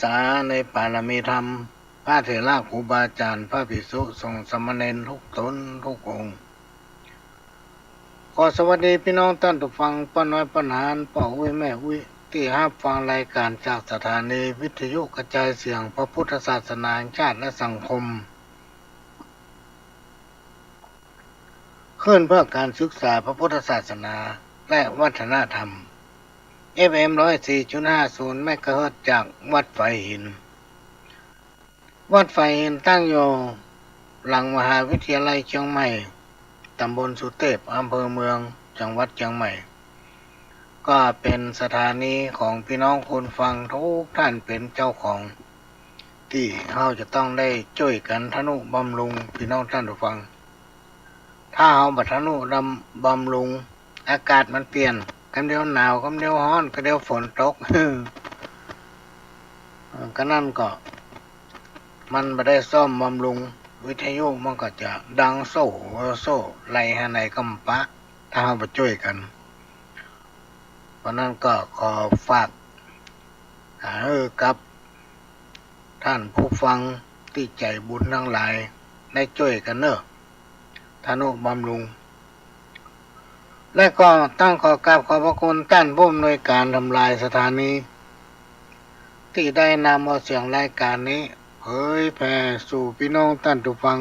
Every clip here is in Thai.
ษาในปารมีธรรมพระเถระครูบาอาจารย์พระภิกษุสงฆ์สามเณรทุกตนทุกองค์ขอสวัสดีพี่น้องท่านผู้ฟังป้าน้อยป้าหานป้าอุ้ยแม่อุ้ยที่รับฟังรายการจากสถานีวิทยุกระจายเสียงพระพุทธศาสนาแห่งชาติและสังคมขึ้นเพื่อการศึกษาพระพุทธศาสนาและวัฒนธรรม FM 104.50 เมกะเฮิรตซ์จากวัดไฟหินวัดไฟหินตั้งอยู่หลังมหาวิทยาลัยเชียงใหม่ตำบลสุเทพอำเภอเมืองจังหวัดเชียงใหม่ก็เป็นสถานีของพี่น้องคนฟังทุกท่านเป็นเจ้าของที่เราจะต้องได้ช่วยกันทนุบำรุงพี่น้องท่านผู้ฟังถ้าเราบัดทนุบำรุงอากาศมันเปลี่ยนกันเดียวหนาวกันเดียวร้อนกันเดียวฝนตก ก็นั่นก็มันไม่ได้ซ่อมบำรุงวิทยุมันก็จะดังโซ่ไหลหาในกำปะถ้าเราไปช่วยกันเพราะนั้นก็ขอฝากกับท่านผู้ฟังที่ใจบุญทั้งหลายได้ช่วยกันเนอะทนุบำรุงและก็ตั้งขอกราบขอบพระคุณท่านผู้อำนวยการทำลายสถานีที่ได้นำเอาเสียงรายการนี้เผยแผ่สู่พี่น้องท่านผู้ฟัง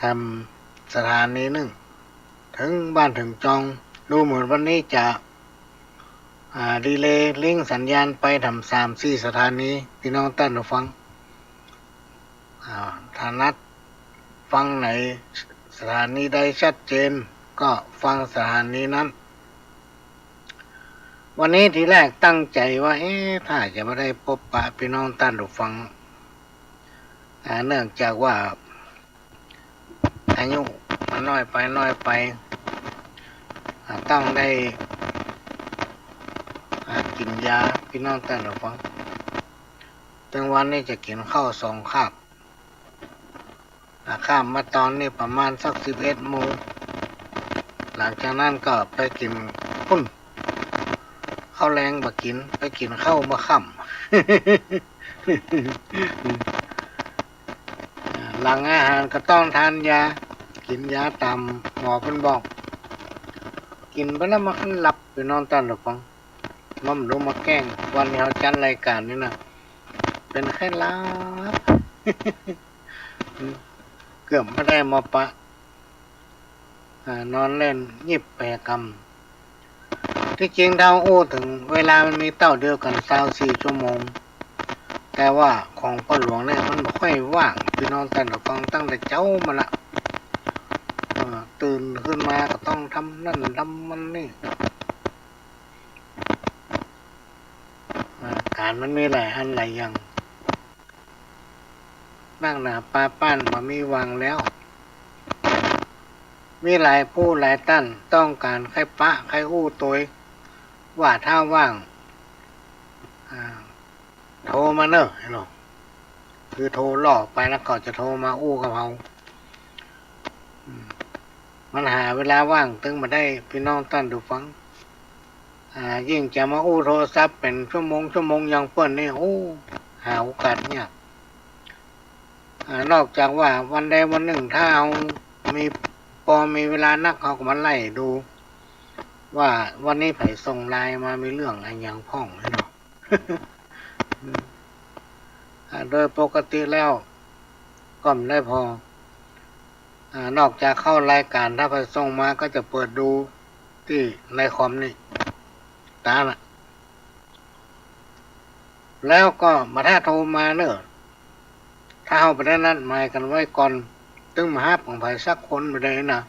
ทำสถานีหนึ่งถึงบ้านถึงจองดูเหมือนวันนี้จะดีเลย์ลิงก์สัญญาณไปทำ3-4สถานีพี่น้องท่านผู้ฟังถ้านัดฟังไหนสถานีใดชัดเจนก็ฟังสถานีนั้นวันนี้ทีแรกตั้งใจว่าถ้าจะไม่ได้พบปะพี่น้องท่านผู้ฟังเนื่องจากว่าอายุมันน้อยไปต้องได้กินยาพี่น้องท่านผู้ฟังถึงวันนี้จะกินข้าว2 คาบข้ามมาตอนนี้ประมาณสัก11 โมงหลังจากนั้นก็ไปกินพุ่นข้าวแรงมากินไปกินข้าวมาค่ำหลังอาหารก็ต้องทานยากินยาตามหมอเพิ่นบอกกินไปแล้วมาขึ้นหลับไปนอนตันหรือฟังมั่มดูมาแกล้งวันนี้เขาจัดรายการนี่นะเป็นแค่ลับ เกือบไม่ได้มาปะนอนเล่นยิบแปรกรรมที่จริงเท่าถึงเวลามันมีเต้าเดียวกัน24 ชั่วโมงแต่ว่าของพ่อหลวงเนี่ยมันไม่ค่อยว่างพี่น้องแต่ละฟังตั้งแต่เจ้ามาละตื่นขึ้นมาก็ต้องทำนั่นทำมันนี่การมันมีหลายอันหลายอย่างนั่งหนาป้าป้านมามีวางแล้วมีหลายผู้หลายท่านต้องการใครปะใครตัวว่าถ้าว่างโทรมาเนอะเนาะคือโทรล่อไปแล้วก็จะโทรมากับเรามันหาเวลาว่างตึงมาได้พี่น้องท่านดูฟังยิ่งจะมาโทรศัพท์เป็นชั่วโมงยังเปิ้นนี่หาโอกาสเนี่ยนอกจากว่าวันใดวันหนึ่งถ้าเอามีเวลานักเขาก็มาไล่ดูว่าวันนี้ไผส่งไลน์มามีเรื่องอะไรอย่างพ้องเนาะ โดยปกติแล้วก็ไม่ได้พอนอกจากเข้ารายการถ้าไปส่งมาก็จะเปิดดูที่ในคอมนี่ตาละแล้วก็มาถ้าโทรมาเนอะถ้าเอาไปได้นัดหมายกันไว้ก่อนตึงมาหาของไผสักคนไปเลยนะ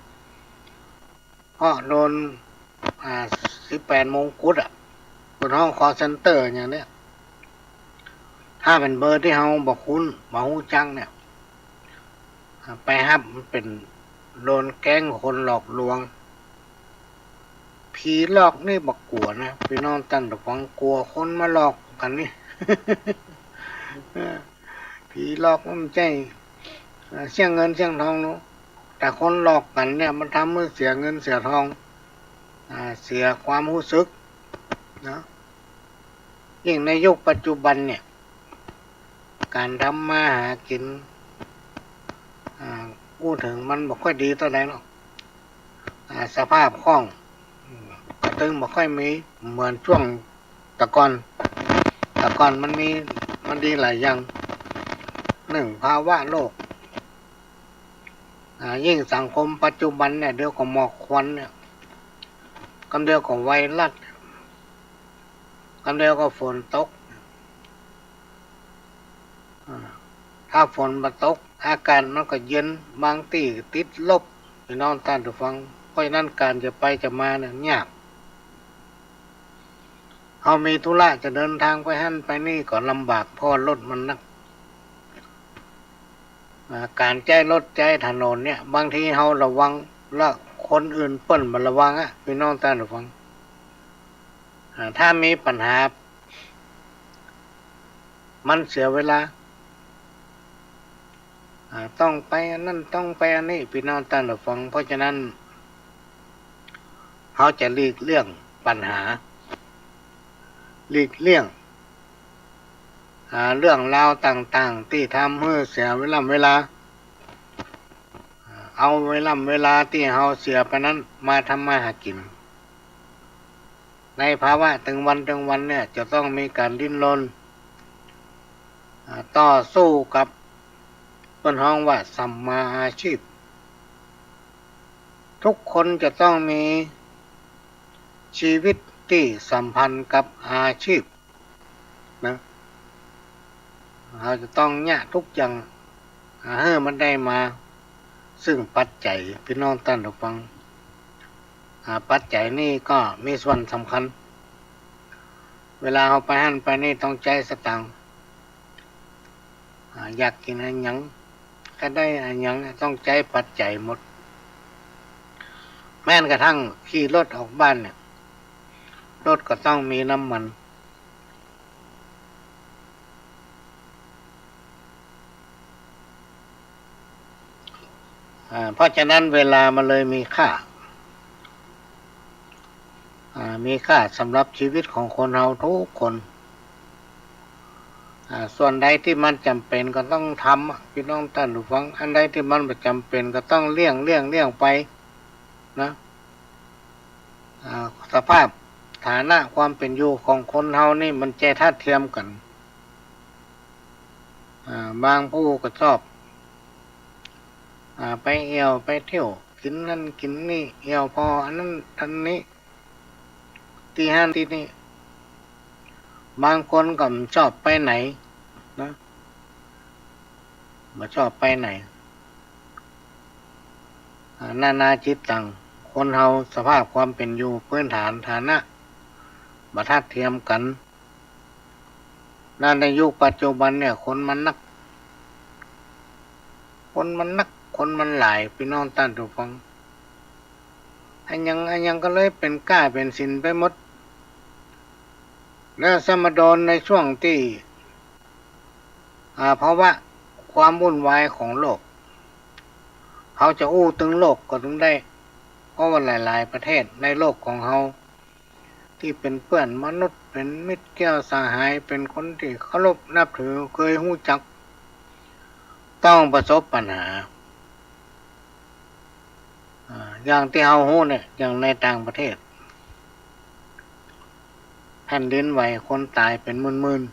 เพราะโดน18 โมงกุดบนห้องคอเซ็นเตอร์อย่างเนี้ยถ้าเป็นเบอร์ที่เราบอกคุณบอกหูจังเนี่ยไปฮับมันเป็นโดนแก๊งคนหลอกลวงผีหลอกนี่บอกกลัวนะพี่น้องตั้งแต่ฟังกลัวคนมาหลอกกันนี่ ผีหลอกมันใจเสี่ยงเงินเสี่ยงทองเนาะแต่คนหลอกกันเนี่ยมันทำให้เสียเงินเสียทองเสียความรู้สึกนะ ยิ่งในยุคปัจจุบันเนี่ยการทำมาหากินพูดถึงมันบ่ค่อยดีเท่าไหร่หรอกสภาพคล่องกระตึงบ่ค่อยมีเหมือนช่วงแตะกอนมันดีหลายอย่างหนึ่งภาวะโลกยิ่งสังคมปัจจุบันเนี่ยเดี๋ยวก็หมอกควันเนี่ยกำเดียวก็ไวรัสกำเดียวก็ฝนตกถ้าฝนมาตกอากาศมันก็เย็นบางที่ติดลบพี่น้องท่านผู้ฟังเพราะฉะนั้นการจะไปจะมาเนี่ยยากเขามีธุระจะเดินทางไปหั่นไปนี่ก็ลำบากเพราะรถมันนักการใจรถใจถนนเนี่ยบางทีเขาระวังแล้วคนอื่นเปิ้นมาระวังพี่น้องท่านผู้ฟังถ้ามีปัญหามันเสียเวลาต้องไปอันนั้นต้องไปอันนี้พี่น้องท่านผู้ฟังเพราะฉะนั้นเขาจะหลีกเลี่ยงปัญหาหลีกเลี่ยงเรื่องราวต่างๆที่ทำให้เสียเวลาเอาเวลาที่เขาเสียไปนั้นมาทำมาหากินในภาวะถึงวันเนี่ยจะต้องมีการดิ้นรนต่อสู้กับต้นห้องว่าสัมมาอาชีพทุกคนจะต้องมีชีวิตที่สัมพันธ์กับอาชีพนะเราจะต้องเนี่ยทุกอย่างให้มันได้มาซึ่งปัจจัยพี่น้องท่านผู้ฟังปัจจัยนี่ก็มีส่วนสำคัญเวลาเราไปหั่นไปนี่ต้องใจสตังค์อยากกินอะไรหยังก็ได้อะไรหยังต้องใจปัจจัยหมดแม้กระทั่งขี่รถออกบ้านเนี่ยรถก็ต้องมีน้ำมันเพราะฉะนั้นเวลามันเลยมีค่าสำหรับชีวิตของคนเราทุกคนส่วนใดที่มันจำเป็นก็ต้องทำพี่น้องท่านผู้ฟังอันใดที่มันไม่จำเป็นก็ต้องเลี่ยงไปนะสภาพฐานะความเป็นอยู่ของคนเฮานี่มันแจทัดเทียมกันบางผู้ก็ชอบไปเที่ยวกินนั่นกินนี่เที่ยวพออันนั้นอันนี้ที่ห้านที่นี่บางคนก็ชอบไปไหนนะมาชอบไปไหนนาจิตตังคนเฮาสภาพความเป็นอยู่พื้นฐานฐานะบ่ทัดเทียมกันในยุคปัจจุบันเนี่ยคนมันหลายพี่น้องท่านผู้ฟังอันยังก็เลยเป็นก้าเป็นสินไปหมดแล้วสมดรในช่วงที่เพราะว่าความวุ่นวายของโลกเขาจะอู้ถึงโลกก็ถึงได้เพราะว่าหลายๆประเทศในโลกของเขาที่เป็นเพื่อนมนุษย์เป็นมิตรแก้วสหายเป็นคนที่เคารพนับถือเคยรู้จักต้องประสบปัญหาอย่างที่เรารู้เนี่ยอย่างในต่างประเทศแผ่นดินไหวคนตายเป็นหมื่นๆ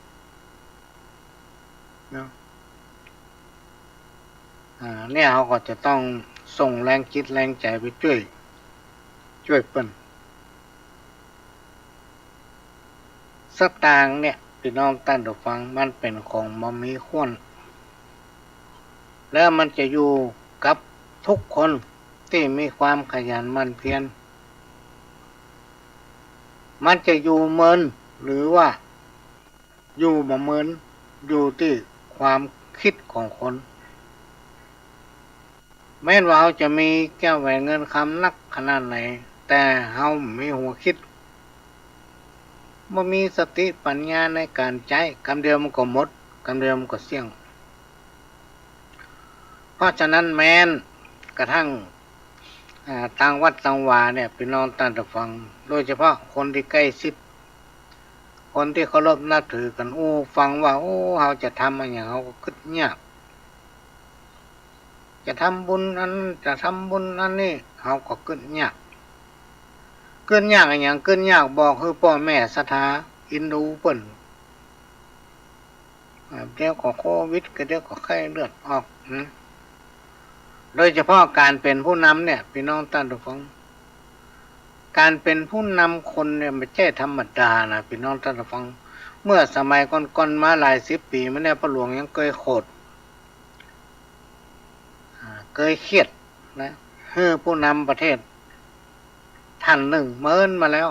เนี่ยเขาก็จะต้องส่งแรงจิตแรงใจไปช่วยเปิ้นสตางค์เนี่ยพี่น้องท่านผู้ฟังมันเป็นของบ่มีควรแล้วมันจะอยู่กับทุกคนที่มีความขยันหมั่นเพียรมันจะอยู่เมินหรือว่าอยู่บ่เมินอยู่ที่ความคิดของคนแม้ว่าเราจะมีแก้วแหวนเงินคำนักขนาดไหนแต่เรามีหัวคิดบ่มีสติปัญญาในการใช้คำเดียวมันก็หมดคำเดียวมันก็เสี่ยงเพราะฉะนั้นแม้นกระทั่งต่างวัดต่างวาเนี่ยพี่น้องท่านผู้ฟังโดยเฉพาะคนที่ใกล้ชิด คนที่เคารพนับถือกันฟังว่าเราจะทำอะไรอย่างเขาก็คิดยากจะทำบุญอันจะทำบุญอันนี้เขาก็คิดยากคิดยากอย่างคิดยากบอกคือพ่อแม่ศรัทธาอินดูเปิ้นเดี๋ยวก็โควิดก็เดี๋ยวก็ไข้เลือดออกโดยเฉพาะการเป็นผู้นำเนี่ยพี่น้องท่านผู้ฟังการเป็นผู้นำคนเนี่ยไม่ใช่ธรรมดานะพี่น้องท่านผู้ฟังเมื่อสมัยก่อนๆมาหลายสิบปีมาเนี่ยพระหลวงยังเคยโคตรเคยเครียดนะผู้นำประเทศท่านหนึ่งเมินมาแล้ว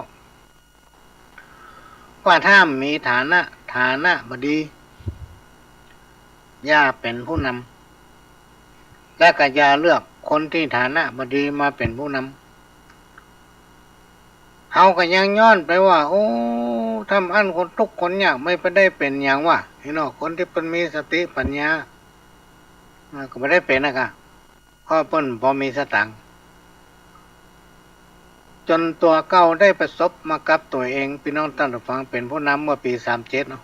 ว่าถ้ามีฐานะบดีอย่าเป็นผู้นำและก็อย่าเลือกคนที่ฐานะบดีมาเป็นผู้นำเขาก็ยังย้อนไปว่าทำอันคนทุกคนเนี่ยไม่ไปได้เป็นอย่างว่าพี่น้องคนที่เป็นมีสติปัญญาก็ไม่ได้เป็นนะคะเพราะเพิ่นพอมีสตังค์จนตัวเก่าได้ประสบมากับตัวเองพี่น้องท่านผู้ฟังเป็นผู้นำเมื่อปี37เนาะ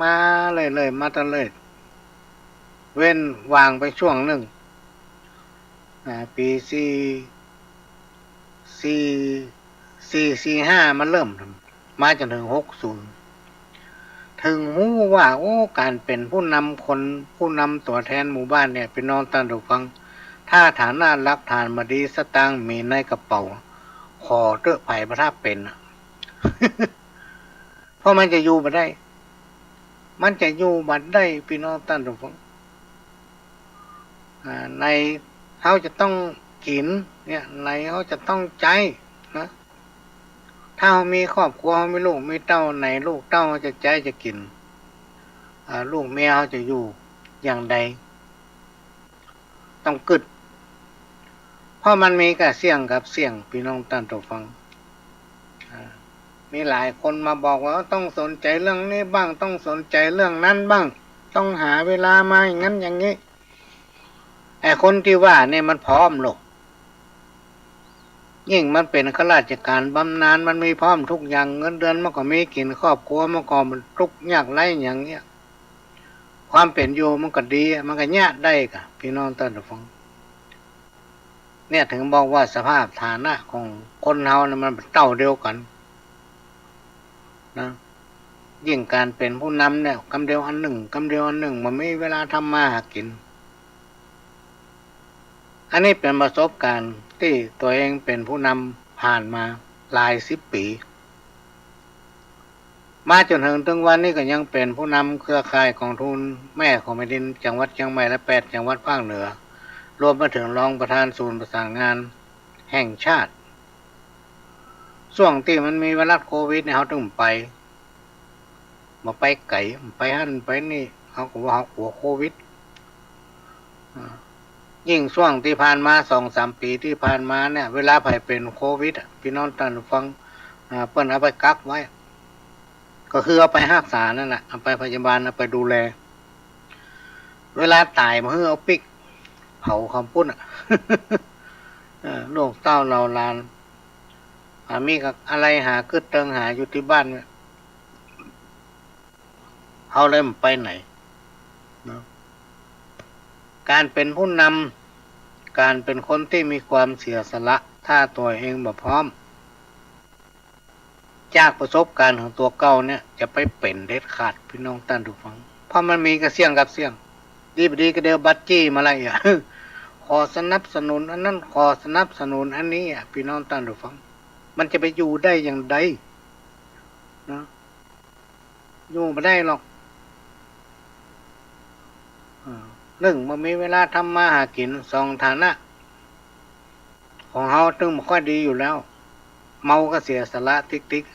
มาเลยมาตลอดเว้นวางไปช่วงหนึ่งปี45มันเริ่มมาจนถึง60ถึงหู้ว่าการเป็นผู้นำคนผู้นำตัวแทนหมู่บ้านเนี่ยพี่น้องท่านผู้ฟังถ้าฐานะรักฐานมาดีสตางค์มีในกระเป๋าขอเตอะไผ่ประทับเป็น เพราะมันจะอยู่มาได้มันจะอยู่บัดได้พี่น้องท่านผู้ฟังในเขาจะต้องกินเนี่ยในเขาจะต้องใจนะถ้าเขามีครอบครัวเขามีลูกมีเต้าไหนลูกเต้าเขาจะใจจะกินลูกเมียเขาจะอยู่อย่างใดต้องกึดเพราะมันมีกับเสี่ยงกับเสี่ยงพี่น้องท่านผู้ฟังมีหลายคนมาบอกว่าต้องสนใจเรื่องนี้บ้างต้องสนใจเรื่องนั้นบ้างต้องหาเวลามาอย่างนั้นอย่างนี้ไอ้คนที่ว่าเนี่ยมันพร้อมหรอกยิ่งมันเป็นข้าราชการบำนาญมันมีพร้อมทุกอย่างเงินเดือนมันก็มีกินครอบครัวมันก็มันทุกข์ยากไรอย่างเงี้ยความเป็นอยู่มันก็ดีมันก็ยากได้กะพี่น้องท่านผู้ฟังเนี่ยถึงบอกว่าสภาพฐานะของคนเฮาเนี่ยมันเป็นเต้าเดียวกันนะยิ่งการเป็นผู้นำเนี่ยกำเดียวอันหนึ่งมันไม่เวลาทำมาหากินอันนี้เป็นประสบการณ์ที่ตัวเองเป็นผู้นำผ่านมาหลาย10 ปีมาจนถึงวันนี้ก็ยังเป็นผู้นำเครือข่ายกองทุนแม่ของแผ่นดินจังหวัดเชียงใหม่และ8จังหวัดภาคเหนือรวมมาถึงรองประธานศูนย์ประสานงานแห่งชาติช่วงที่มันมีไวรัสโควิดเนี่ยเขาต้องไปมาไปไก่ไปหั่นไปนี่เขาก็ว่าเขากลัวโควิดยิ่งช่วงที่ผ่านมา2-3 ปีที่ผ่านมาเนี่ยเวลาไผเป็นโควิดพี่น้องท่านฟังเปิ้นเอาไปกักไว้ก็คือเอาไปรักษานั่นแหละเอาไปพยาบาลเอาไปดูแลเวลาตายมาเอาปิกเผาคำปุ้นลูกเต้าเราลานมีกับอะไรหากึดเติงหาอยู่ที่บ้านเนี่ยเขาเลยมันไปไหนการเป็นผู้นำการเป็นคนที่มีความเสียสละถ้าตัวเองบ่พร้อมจากประสบการณ์ของตัวเก่าเนี่ยจะไปเป็นเด็ดขาดพี่น้องท่านผู้ฟังเพราะมันมีกระเสี่ยงกับเสี่ยงดีก็เดียวบัตจี้มาอะไรขอสนับสนุนอันนั้นขอสนับสนุนอันนี้พี่น้องท่านผู้ฟังมันจะไปอยู่ได้อย่างใดนะอยู่ไม่ได้หรอก1มันมีเวลาทำมาหากิน2ฐานะของเฮาตึงไม่ค่อยดีอยู่แล้วเมาก็เสียสละติ๊ก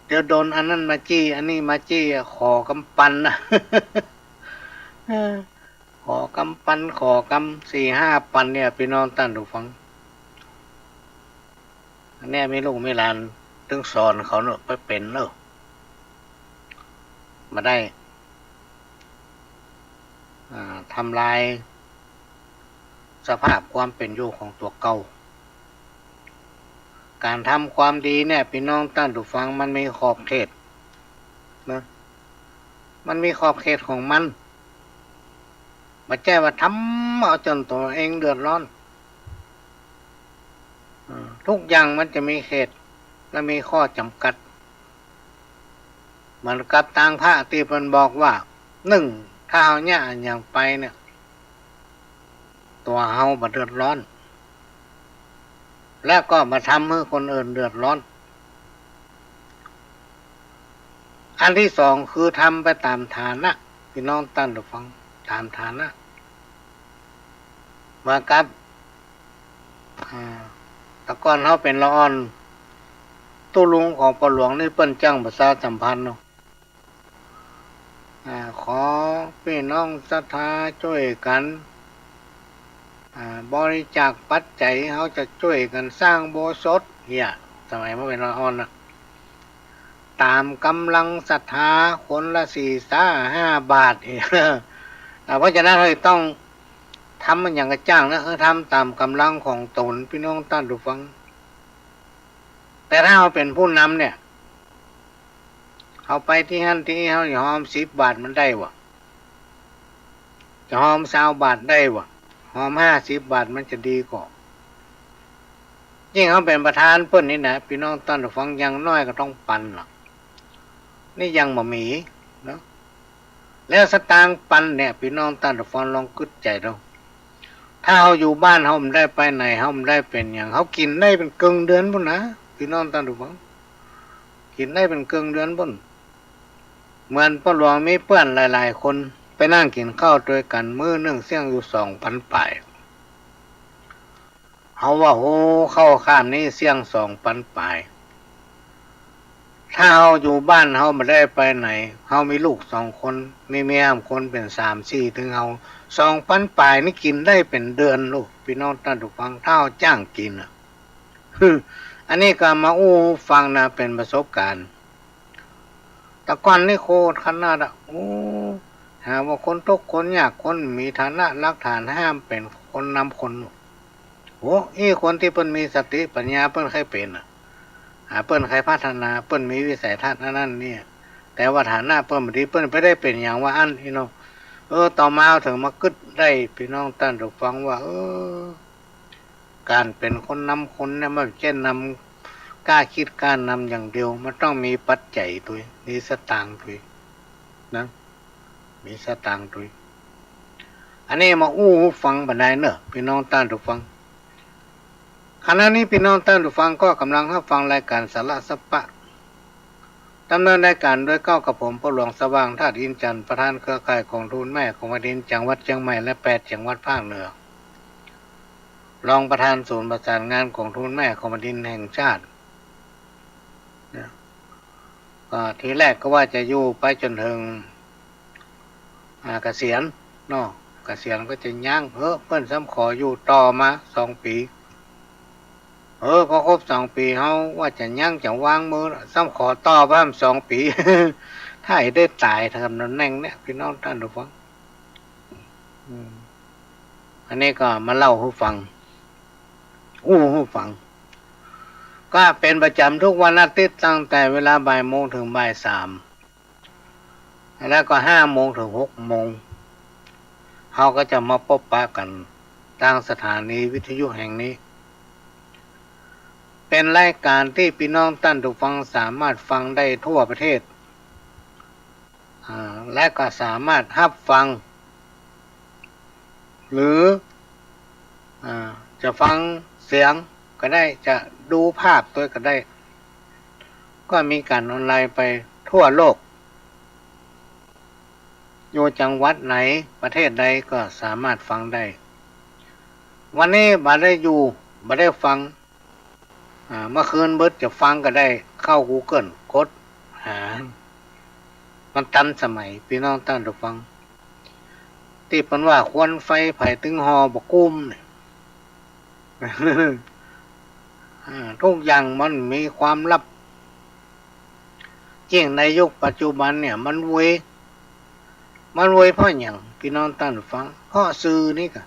เดี๋ยวโดนอันนั้นมาจี้อันนี้มาจี้ขอกำปั้นนะ ขอกำปั้นขอกำ4-5 ปันเนี่ยพี่น้องท่านผู้ฟังอันนี้ไม่ลูกไม่หลานถึงสอนเขาเนอะไปเป็นเนอะมาได้ทำลายสภาพความเป็นอยู่ของตัวเก่า การทำความดีเนี่ยพี่น้องท่านผู้ฟังมันมีขอบเขตนะมันมีขอบเขตของมันไม่ใช่ว่าทำเอาจนตัวเองเดือดร้อนทุกอย่างมันจะมีเขตและมีข้อจำกัดมันกับทางพระที่เพิ่นบอกว่าหนึ่งถ้าเฮาเนี่ยอย่างไปเนี่ยตัวเฮาบ่เดือดร้อนแล้วก็มาทำให้คนอื่นเดือดร้อนอันที่สองคือทำไปตามฐานะพี่น้องท่านผู้ฟังตามฐานะมากับแต่ก่อนเขาเป็นละอ่อนตู้ลุงของปหลวงนี่เปิ้นจ้างประชาสัมพันธ์เนาะขอพี่น้องศรัทธาช่วยกันบริจาคปัจจัยเขาจะช่วยกันสร้างโบสถ์เนี่ยสมัยเมื่อเป็นละอ่อนนะตามกำลังศรัทธาคนละ4-5 บาทเองเพราะฉะนั้นเราต้องทำมันอย่างกระจ้างนะทำตามกำลังของตนพี่น้องท่านผู้ฟังแต่ถ้าเราเป็นผู้นำเนี่ยเขาไปที่หั่นที่นี่เขาอย่าหอม10 บาทมันได้วะจะหอม20 บาทได้วะหอม50 บาทมันจะดีกว่ายิ่งเขาเป็นประธานเพิ่นนี่นะพี่น้องท่านผู้ฟังยังน้อยก็ต้องปันหรอกนี่ยังบ่มีเนาะแล้วสตางค์ปันเนี่ยพี่น้องท่านผู้ฟังลองคิดใจดูถ้าเขาอยู่บ้านเขาไม่ได้ไปไหนเขาไม่ได้เป็นอย่างเขากินได้เป็นครึ่งเดือนพุ่นนะพี่น้องท่านผู้ฟังกินได้เป็นครึ่งเดือนพุ่นเหมือนพ่อหลวงมีเพื่อนหลายๆคนไปนั่งกินข้าวด้วยกันมื้อนึงเสี่ยงอยู่2,000 ปลายเขาว่าโอ้เข้าข้ามนี้เสี่ยง2,000 ปลายถ้าเขาอยู่บ้านเขาไม่ได้ไปไหนเขามีลูก2 คนมีเมียคนเป็น3-4ถึงเขา2,000 ปลายนี่กินได้เป็นเดือนลูกพี่น้องท่านผู้ฟังเท่าจ้างกินอันนี้ก็มาฟังนะเป็นประสบการณ์แต่ก่อนนี่โคตรขนาดหาว่าคนทุกคนยากคนมีฐานะรักฐานห้ามเป็นคนนำคนคนที่เปิ้นมีสติปัญญาเปิ้นเคยเป็นเปิ้นเคยพัฒนาเปิ้นมีวิสัยทัศน์นั่นเนี่ยแต่ว่าฐานะเปิ้นบ่ดีเปิ้นไม่ได้เป็นอย่างว่าอันพี่น้องต่อมาถึงมาคิดได้พี่น้องท่านผู้ฟังว่าการเป็นคนนำคนเนี่ยมันเช่นนำกล้าคิดกล้านำอย่างเดียวมันต้องมีปัจจัยด้วยมีสตางค์ด้วยนะมีสตางค์ด้วยอันนี้มาฟังบันไดเนอะพี่น้องท่านผู้ฟังขณะนี้พี่น้องท่านผู้ฟังก็กำลังรับฟังรายการสาระสัพพะดำเนินรายการโดยก้าวกับผมพ่อหลวงสว่างธาตุอินจันทร์ประธานเครือข่ายของทุนแม่ของแผ่นดินจังหวัดเชียงใหม่และ8 จังหวัดภาคเหนือรองประธานศูนย์ประสานงานของทุนแม่ของแผ่นดินแห่งชาติก็ทีแรกก็ว่าจะอยู่ไปจนถึงเกษียณเนาะเกษียณก็จะย่างเพิ่นซ้ำขออยู่ต่อมา2 ปีพอครบ2 ปีเขาว่าจะย่างจะวางมือซ้ำขอต่อเพิ่ม2 ปี ถ้าได้ตายทำตำแหน่งเนี่ยพี่น้องท่านผู้ฟังอันนี้ก็มาเล่าให้ฟังให้ฟังก็เป็นประจำทุกวันอาทิตย์ตั้งแต่เวลาบ่ายโมงถึงบ่าย3แล้วก็5 โมงถึง6 โมงเขาก็จะมาพบปะกันทางสถานีวิทยุแห่งนี้เป็นรายการที่พี่น้องท่านผู้ฟังสามารถฟังได้ทั่วประเทศและก็สามารถรับฟังหรือจะฟังเสียงก็ได้จะดูภาพตัวก็ได้ก็มีการออนไลน์ไปทั่วโลกอยู่จังหวัดไหนประเทศใดก็สามารถฟังได้วันนี้บ่ได้บ่ได้ฟังเมื่อคืนเบิดจะฟังก็ได้เข้า Google กดหามันทันสมัยพี่น้องท่านผู้ฟังที่เพิ่นว่าควันไฟไผถึงหอบ่กุ้มเนี่ย ทุกอย่างมันมีความลับจริงในยุคปัจจุบันเนี่ยมันเวยเพราะอย่างพี่น้องท่านฟังเพราะสื่อนี่ก็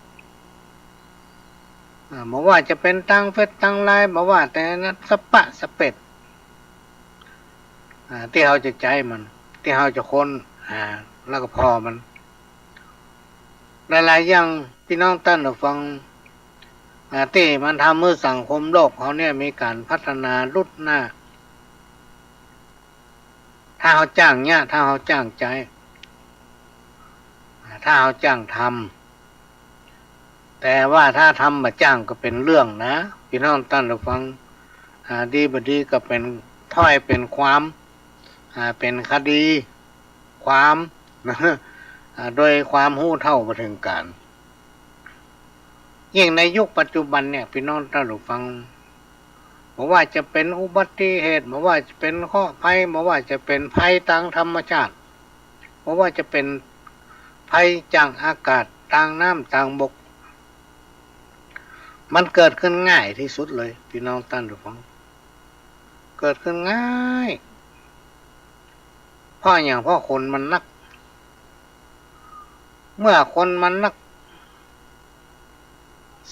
บอกว่าจะเป็นตั้งเฟซตั้งไลน์บอกว่าแต่นั้นสปะสเปดที่เขาจะใจมันที่เขาจะค้นแล้วก็พอมันหลายๆอย่างพี่น้องท่านผู้ฟังที่มันทำเมื่อสังคมโลกเขาเนี่ยมีการพัฒนาลุดหน้าถ้าเขาจ้างเนี่ยถ้าเขาจ้างใจถ้าเขาจ้างทำแต่ว่าถ้าทำมาจ้างก็เป็นเรื่องนะพี่น้องท่านผู้ฟังดีบดีก็เป็นถ้อยเป็นความเป็นคดีความนะโดยความหู้เท่ามาถึงการยิ่งในยุคปัจจุบันเนี่ยพี่น้องท่านผู้ฟังบอกว่าจะเป็นอุบัติเหตุบอกว่าจะเป็นข้อภัยบอกว่าจะเป็นภัยทางธรรมชาติบอกว่าจะเป็นภัยจากอากาศทางน้ำทางบกมันเกิดขึ้นง่ายที่สุดเลยพี่น้องท่านผู้ฟังเกิดขึ้นง่ายเพราะอย่างเพราะคนมันนักเมื่อคนมันนัก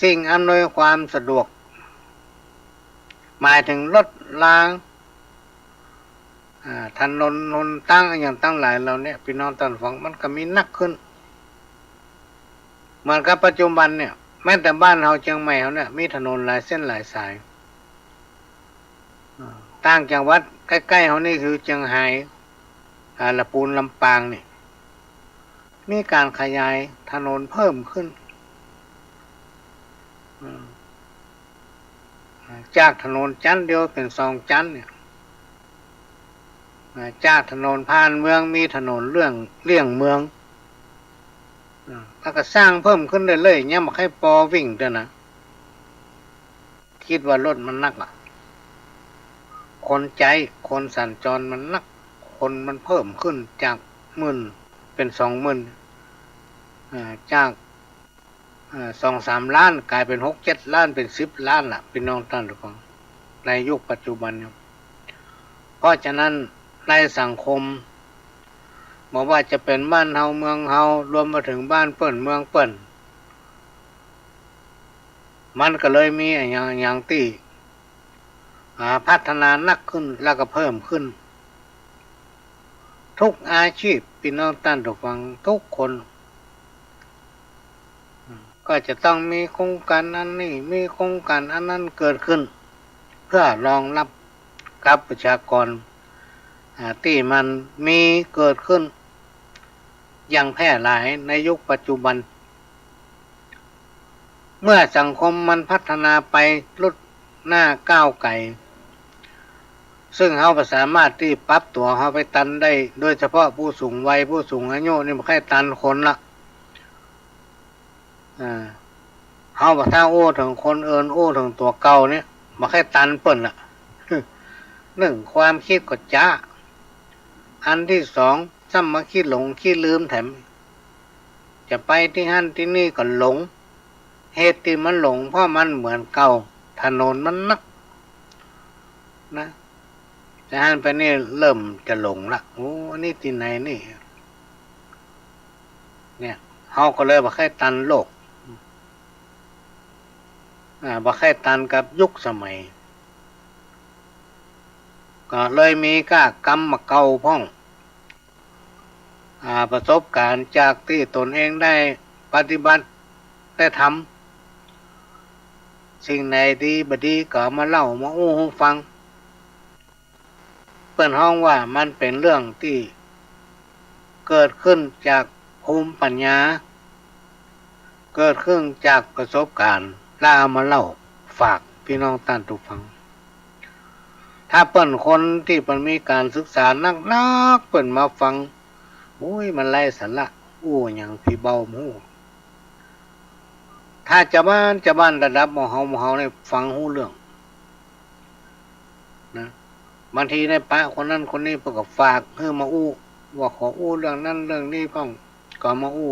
สิ่งอำนวยความสะดวกหมายถึงรถรางถนนหนตั้งอย่างตั้งหลายเราเนี่ยพี่น้องท่านฟังมันก็มีนักขึ้นเหมือนกับปัจจุบันเนี่ยแม้แต่บ้านเราเชียงใหม่เขาเนี่ยมีถนนหลายเส้นหลายสายต่างจังหวัดใกล้ๆเขานี่คือเชียงไฮ้ลำพูนลำปางนี่มีการขยายถนนเพิ่มขึ้นจากถนนชั้นเดียวเป็น2 ชั้นเนี่ยจากถนนผ่านเมืองมีถนนเลี่ยงเมืองแล้วก็สร้างเพิ่มขึ้นเรื่อยๆเนี่ยมาให้ปอวิ่งด้วยนะคิดว่ารถมันนักคนใจคนสัญจรมันนักคนมันเพิ่มขึ้นจาก10,000เป็น20,000จาก2-3 ล้านกลายเป็น6-7 ล้านเป็น10 ล้านล่ะพี่น้องท่านทุกคนในยุคปัจจุบันเนี่ยเพราะฉะนั้นในสังคมบอกว่าจะเป็นบ้านเฮาเมืองเฮารวมมาถึงบ้านเปิ้นเมืองเปิ้นมันก็เลยมีอย่างที่พัฒนานักขึ้นแล้วก็เพิ่มขึ้นทุกอาชีพพี่น้องท่านทุกฟังทุกคนก็จะต้องมีโครงการอันนี้มีโครงการอันนั้นเกิดขึ้นเพื่อรองรับกับประชากรที่มันมีเกิดขึ้นอย่างแพร่หลายในยุคปัจจุบันเมื่อสังคมมันพัฒนาไปลุดหน้าก้าวไกลซึ่งเขาสามารถที่ปรับตัวเขาไปตันได้โดยเฉพาะผู้สูงวัยผู้สูงอายุนี่ไม่ค่อยตันคนละเขาถ้าโอ้ถึงคนเอินโอ้ถึงตัวเก่าเนี่ยไม่ค่อยตันเปิ่นละ1ความคิดก็จ้าอันที่2ซ้ำมาคิดหลงคิดลืมแถมจะไปที่หั่นที่นี่ก็หลงเหตุที่มันหลงเพราะมันเหมือนเก่าถนนมันนักนะจะหั่นไปนี่เริ่มจะหลงละโอ้นี่ที่ไหนนี่เนี่ยเขาก็เลยบ่ค่อยตันโลกบ่ค่อยตันกับยุคสมัยก็เลยมีกรรมมาเก่าพ่องประสบการณ์จากที่ตนเองได้ปฏิบัติได้ทำสิ่งไหนดีบดีก็มาเล่ามาอู้ให้ฟังเปิ้นฮ้องว่ามันเป็นเรื่องที่เกิดขึ้นจากภูมิปัญญาเกิดขึ้นจากประสบการณ์แล้วเอามาเล่าฝากพี่น้องท่านทุกฟังถ้าเปิ้นคนที่เปิ้นมีการศึกษานักๆเปิ้นมาฟังโอ้ยมันไร้สาระอู้หยังพี่เบาหมู่ถ้าจะบ้านระดับหมู่เฮาเนี่ยฟังฮู้เรื่องนะบางทีได้ปะคนนั้นคนนี้เพิ่นก็ฝากให้มาอู้ว่าขออู้เรื่องนั้นเรื่องนี้พ้องก็มาอู้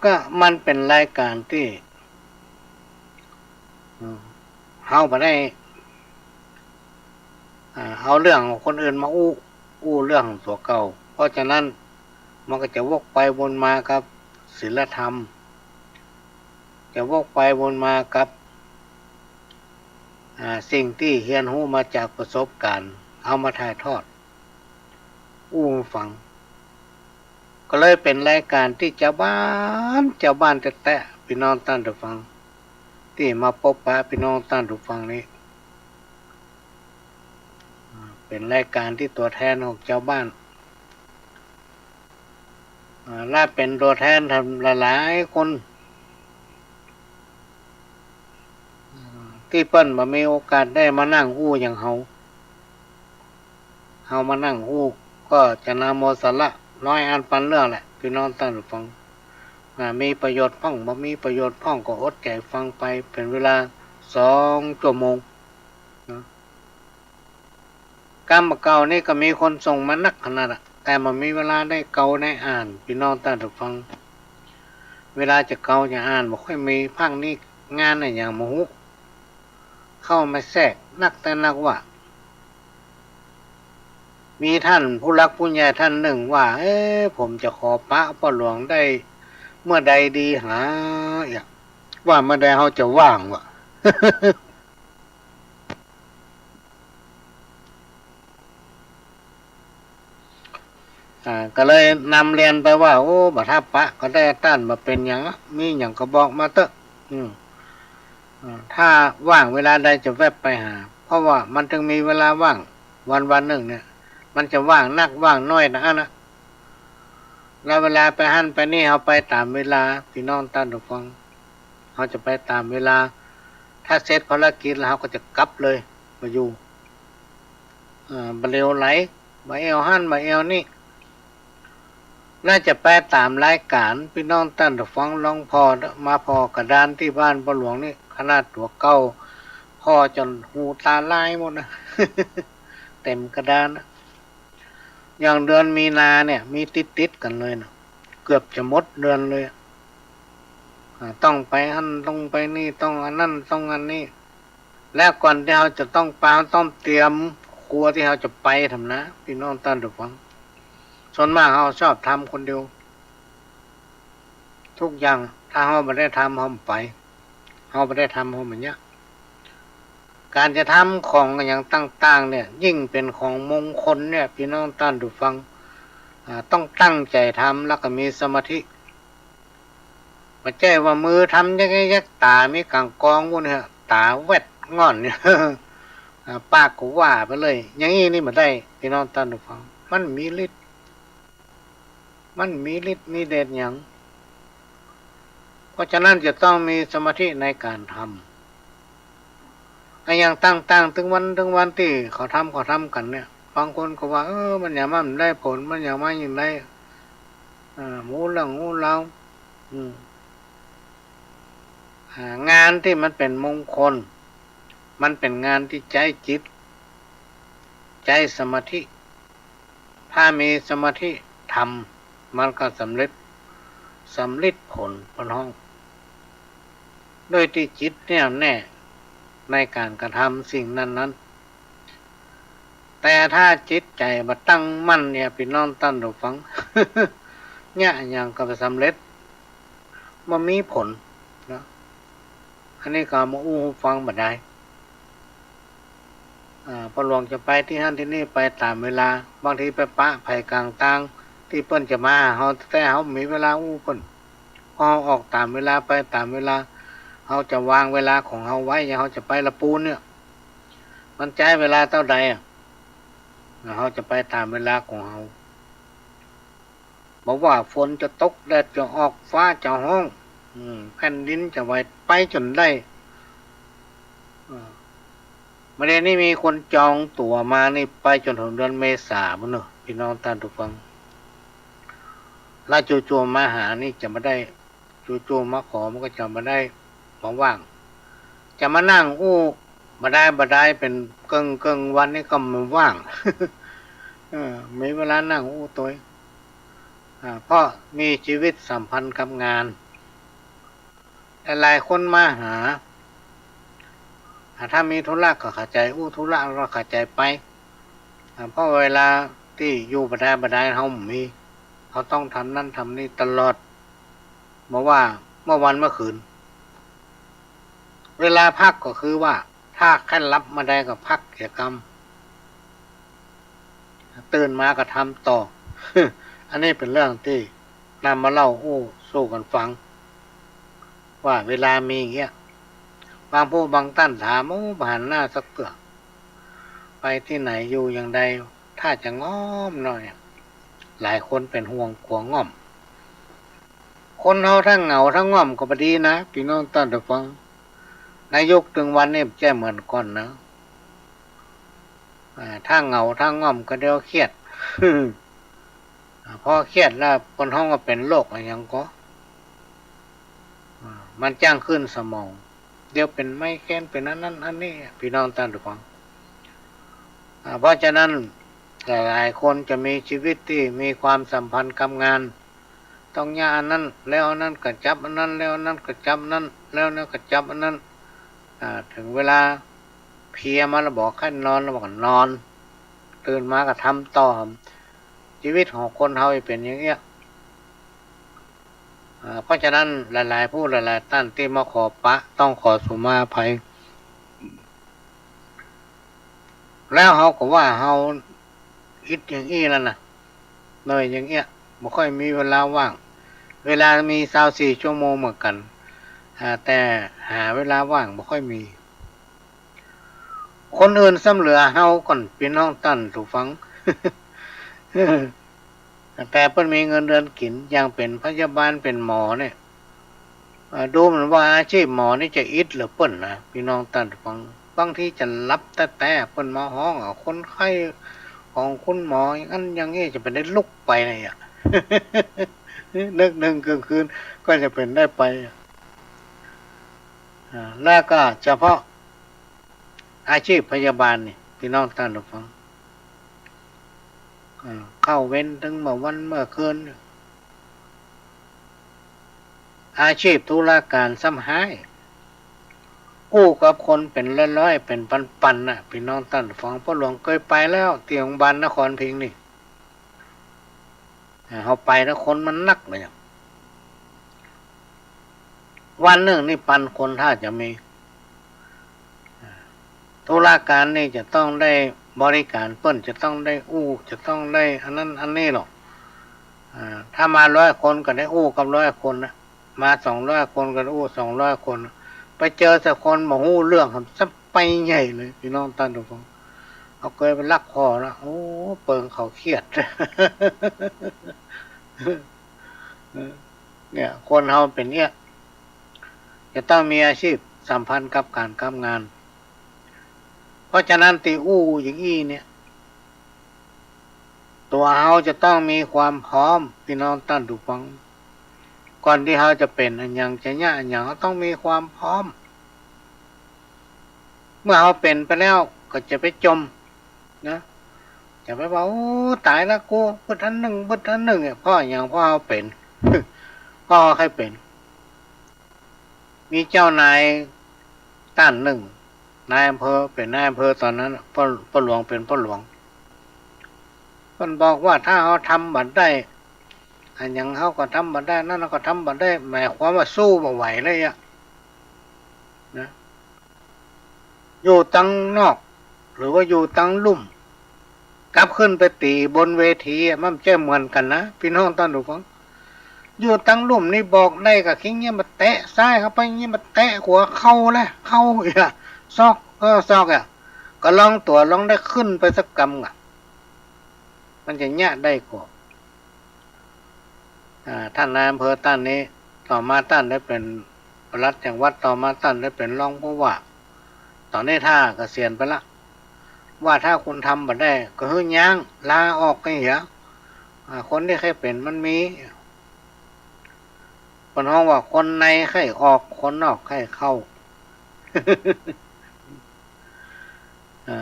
ก็มันเป็นรายการที่เฮาบ่ได้เอาเรื่องของคนอื่นมาอู้เรื่องตัวเก่าเพราะฉะนั้นมันก็จะวกไปวนมาครับศีลธรรม จะวกไปวนมากับสิ่งที่เรียนรู้มาจากประสบการณ์เอามาถ่ายทอดฟังก็เลยเป็นรายการที่เจ้าบ้านแท้ๆพี่น้องท่านผู้ฟังที่มาพบปะพี่น้องท่านผู้ฟังนี้เป็นรายการที่ตัวแทนของเจ้าบ้านและเป็นตัวแทนทำหลายๆคนที่เปิ้นมามีโอกาสได้มานั่งอย่างเฮามานั่งก็จะนำโมสละน้อยอันปันเรื่องแหละพี่น้องท่านผู้ฟังมีประโยชน์พ้องบ่มีประโยชน์พ้องก็อดใจฟังไปเป็นเวลา2 ชั่วโมงกรรมเก่านี่ก็มีคนส่งมานักขนาดแต่มันมีเวลาได้เก่าได้อ่านพี่น้องท่านผู้ฟังเวลาจะเก่าจะอ่านบ่ค่อยมีภาคนี้งานอย่างมหุเข้ามาแทรกนักแต่นักว่ามีท่านผู้รักผู้ใหญ่ท่านหนึ่งว่าผมจะขอพระพ่อหลวงได้เมื่อใดดีหาว่าเมื่อใดเขาจะว่างวะ ก็เลยนำเรียนไปว่าบัดทับปะก็ได้ต้านมาเป็นอย่างมีอย่างก็บอกมาเถอะถ้าว่างเวลาใดจะแวบไปหาเพราะว่ามันถึงมีเวลาว่างวันหนึ่งเนี่ยมันจะว่างนักว่างน้อยนะแล้วเวลาไปหั่นไปนี่เขาไปตามเวลาพี่น้องท่านผู้ฟังเขาจะไปตามเวลาถ้าเสร็จภารกิจแล้วเขาก็จะกลับเลยมาอยู่บเร็วไหลมาเอวหั่นมาเอวนี่น่าจะไปตามรายการพี่น้องท่านผู้ฟังลองพอมาพอกระดานที่บ้านพ่อหลวงนี่ขนาดตัวเก่าพ่อจนหูตาลายหมดนะ เต็มกระดานนะอย่างเดือนมีนาเนี่ยมีติดกันเลยนะเกือบจะหมดเดือนเลยต้องไปอันต้องไปนี่ต้องอันนั่นต้องอันนี้แล้วก่อนที่เราจะต้องไปต้องเตรียมครัวที่เราจะไปทำนะพี่น้องท่านผู้ฟังส่วนมากเราชอบทำคนเดียวทุกอย่างถ้าเราไม่ได้ทำเราไปเราไม่ได้ทำเราเหมือนเนี้ยการจะทำของอย่างต่างๆเนี่ยยิ่งเป็นของมงคลเนี่ยพี่น้องท่านผู้ฟังต้องตั้งใจทำแล้วก็มีสมาธิไม่ใช่ว่ามือทำยักตามีกลางกองวุ่นเนี่ยตาแวดงอนเนี่ย ปากก็ว่าไปเลยอย่างนี้นี่มันได้พี่น้องท่านผู้ฟังมันมีฤทธิ์มีเดชอย่างเพราะฉะนั้นจะต้องมีสมาธิในการทำอย่างตั้งถึงวันที่เขาทำกันเนี่ยบางคนก็ว่ามันอย่างมันได้ผลมันอย่างมันอย่างไรหมูเล้างานที่มันเป็นมงคลมันเป็นงานที่ใจจิตใจสมาธิถ้ามีสมาธิทำมันก็สำเร็จผลพนห้องโดยที่จิตแน่ในการกระทำสิ่งนั้นแต่ถ้าจิตใจมาตั้งมั่นเนี่ยพี่น้องท่านผู้ฟัง เนี่ยอย่างก็สำเร็จมันมีผลนะอันนี้ก็มาฟังบัดได้พอหลวงจะไปที่นั่นที่นี่ไปตามเวลาบางทีไปปะไผ่กลางตางที่เปิ้นจะมาเขาแต่เขามีเวลาเปิ้นพอออกตามเวลาไปตามเวลาเขาจะวางเวลาของเขาไว้อย่างเขาจะไปละปูนเนี่ยมันใช้เวลาเท่าใดเขาจะไปตามเวลาของเขาบอกว่าฝนจะตกแดดจะออกฟ้าจะห้องแผ่นดินจะไหวไปจนได้ประเด็นนี้มีคนจองตั๋วมานี่ไปจนถึงเดือนเมษายนเนอะพี่น้องท่านทุกฟังแล้วจู่ๆมาหานี่จะมาได้จู่ๆมาขอมันก็จะมาได้ว่างจะมานั่งมาได้เป็นเกิงวันนี้ก็มันว่าง มีเวลานั่งตัวเพราะมีชีวิตสัมพันธ์กับงานหลายคนมาหาถ้ามีธุระก็เข้าใจธุระเราเข้าใจไปเพราะเวลาที่อยู่บัดได้เขามีเขาต้องทำนั่นทำนี่ตลอดบอกว่าเมื่อวันเมื่อคืน เวลาพักก็คือว่าถ้าขั้นรับมาได้ก็พักกิจกรรมตื่นมาก็ทำต่อ อันนี้เป็นเรื่องที่นำมาเล่าสู้กันฟังว่าเวลามีอย่างเงี้ยบางผู้บางท่านถามผ่านหน้าสักเกือไปที่ไหนอยู่อย่างใดถ้าจะง้อมหน่อยหลายคนเป็นห่วงกลัวง้อมคนเฮาทั้งเหงาทั้งง้อมก็บ่ดีนะพี่น้องท่านผู้ฟังนายกถึงวันนี้แจ้เหมือนก่อนนะถ้าเหงาทั้งง้อมก็เดี๋ยวเครียด พอเครียดแล้วคนห้องก็เป็นโรคอะไรอย่างก็มันจ้างขึ้นสมองเดี๋ยวเป็นไม่แค้นเป็นนั้นอันนี้พี่น้องท่านผู้ฟังเพราะฉะนั้นหลายคนจะมีชีวิตที่มีความสัมพันธ์กับงานต้องย่าอันนั้นแล้วนั้นก็จับอันนั้นแล้วนั้นก็จับนั้นแล้วนั้นก็จับอันนั้นถึงเวลาเพียมาแล้วบอกให้นอนแล้วบอกนอนตื่นมาก็ทำต่อชีวิตของคนเฮาเป็นอย่างเงี้ยเพราะฉะนั้นหลายๆผู้หลายๆท่านที่มาขอปะต้องขอสุมาภัยแล้วเฮาก็ว่าเฮาคิดอย่างนี้แล้วนะหน่อยอย่างเงี้ยไม่ค่อยมีเวลาว่างเวลามี24 ชั่วโมงเหมือนกันแต่หาเวลาว่างไม่ค่อยมีคนอื่นซ้ำเหลือเฮาก่อนพี่น้องท่านถูกฟัง แต่เพิ่นมีเงินเดือนกินอย่างเป็นพยาบาลเป็นหมอเนี่ยดูเหมือนว่าอาชีพหมอนี่จะอิดหรือเปิ้นนะพี่น้องท่านฟังบางทีจะรับแต่เปิ้นมาห้องคนไข้ของคุณหมออย่างนั้นอย่างนี้จะเป็นได้ลุกไปเลยอ่ะ นึกหนึ่งคืนก็จะเป็นได้ไปแล้วก็เฉพาะอาชีพพยาบาลนี่พี่น้องท่านฟังเข้าเว้นถึงเมื่อวันเมื่อคืนอาชีพธุรการซ้ำหายกู้กับคนเป็นร้อยๆเป็นปันๆน่ะพี่น้องท่านฟังพ่อหลวงเคยไปแล้วที่โรงพยาบาลนครพิงค์นี่เขาไปแล้วคนมันนักเลยวันหนึ่งนี่ปันคนถ้าจะมีธุรการนี่จะต้องได้บริการเปิ้นจะต้องได้จะต้องได้อันนั้นอันนี้หรอกถ้ามา100 คนก็ได้กับ100 คนนะมา200 คนก็ได้200 คนไปเจอสักคนมาเรื่องครับซับไปใหญ่เลยพี่น้องท่านทุกคนเอาเคยไปลักคอแล้วเปิงเขาเครียด เนี่ยคนเฮาเป็นเนี้ยจะต้องมีอาชีพสัมพันธ์กับการทำงานเพราะฉะนั้นตีอย่างนี้เนี่ยตัวเฮาจะต้องมีความพร้อมพี่น้องท่านทุกฟังก่อนที่เฮาจะเป็นอันยังจะยะอันยังต้องมีความพร้อมเมื่อเฮาเป็นไปแล้วก็จะไปจมนะจะไปบอกตายแล้วกูพุทธันหนึ่งเนี่ยพ่ออย่างพ่อเฮาเป็น พ่อใครเป็นมีเจ้านายท่านหนึ่งนายอำเภอเป็นนายอำเภอตอนนั้นพ่อหลวงเป็นพ่อหลวงมันบอกว่าถ้าเขาทำบัตรได้อันยังเขาก็ทำบัตรได้นั่นก็ทำบัตรได้หมายความว่าสู้บ่ไหวเลยอะนะอยู่ตั้งนอกหรือว่าอยู่ตั้งลุ่มกลับขึ้นไปตีบนเวทีมันจะเหมือนกันนะพี่น้องท่านผู้ฟังอยู่ตั้งลุ่มนี่บอกได้กับคิงเงี้ยมาแตะซ้ายเข้าไปเงี้ยมาแตะหัวเข้าเลยเข้าอีกอะซอกซอกอ่ะก็ลองได้ขึ้นไปสักกำอ่ะมันจะแยะได้กว่าท่านนายอำเภอท่านนี้ต่อมาท่านได้เป็นปลัดจังหวัดต่อมาท่านได้เป็นรองผู้ว่าตอนนี้ถ้าเกษียณไปละว่าถ้าคุณทำมาได้ก็ฮื้อย่างลาออกกันเหรอคนที่เคยเป็นมันมีคนห้องว่าคนในใครออกคนนอกใครเข้า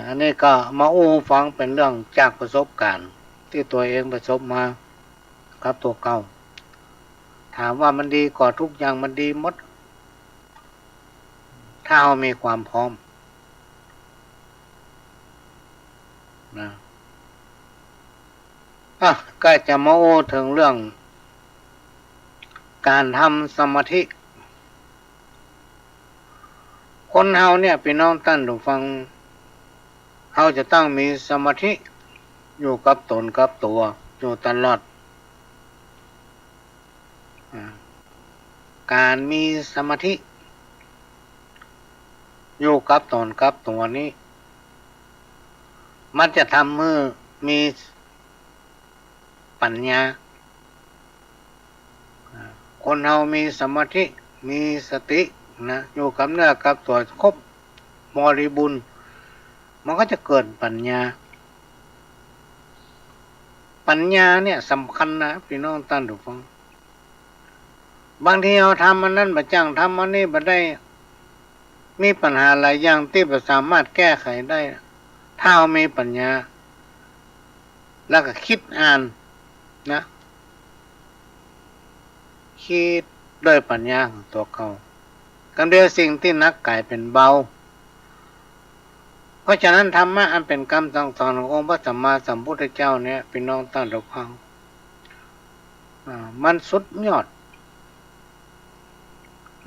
อันนี้ก็มาฟังเป็นเรื่องจากประสบการณ์ที่ตัวเองประสบมาครับตัวเก่าถามว่ามันดีกว่าทุกอย่างมันดีหมดถ้าเรามีความพร้อมนะก็จะมาถึงเรื่องการทำสมาธิค คนเฮาเนี่ยพี่น้องท่านผู้ฟังเฮาจะต้องมีสมาธิอยู่กับตนกับตัวอยู่ตลอดการมีสมาธิอยู่กับตนกับตัวนี้มันจะทำให้มีปัญญาคนเฮามีสมาธิมีสตินะอยู่กับเนื้อกับตัวครบบริบูรณ์มันก็จะเกิดปัญญาเนี่ยสำคัญนะพี่น้องท่านผู้ฟังบางทีเราทำมันนั้นบ่จังทำมันนี่บ่ได้มีปัญหาหลายอย่างที่บ่สามารถแก้ไขได้ถ้าเรามีปัญญาแล้วก็คิดอ่านนะคิดด้วยปัญญาของตัวเขากันเดียวสิ่งที่นักกายเป็นเบาเพราะฉะนั้นธรรมะอันเป็นคำสั่งสอนขององค์พระสัมมาสัมพุทธเจ้าเนี่ยพี่น้องท่านผู้ฟังมันสุดยอด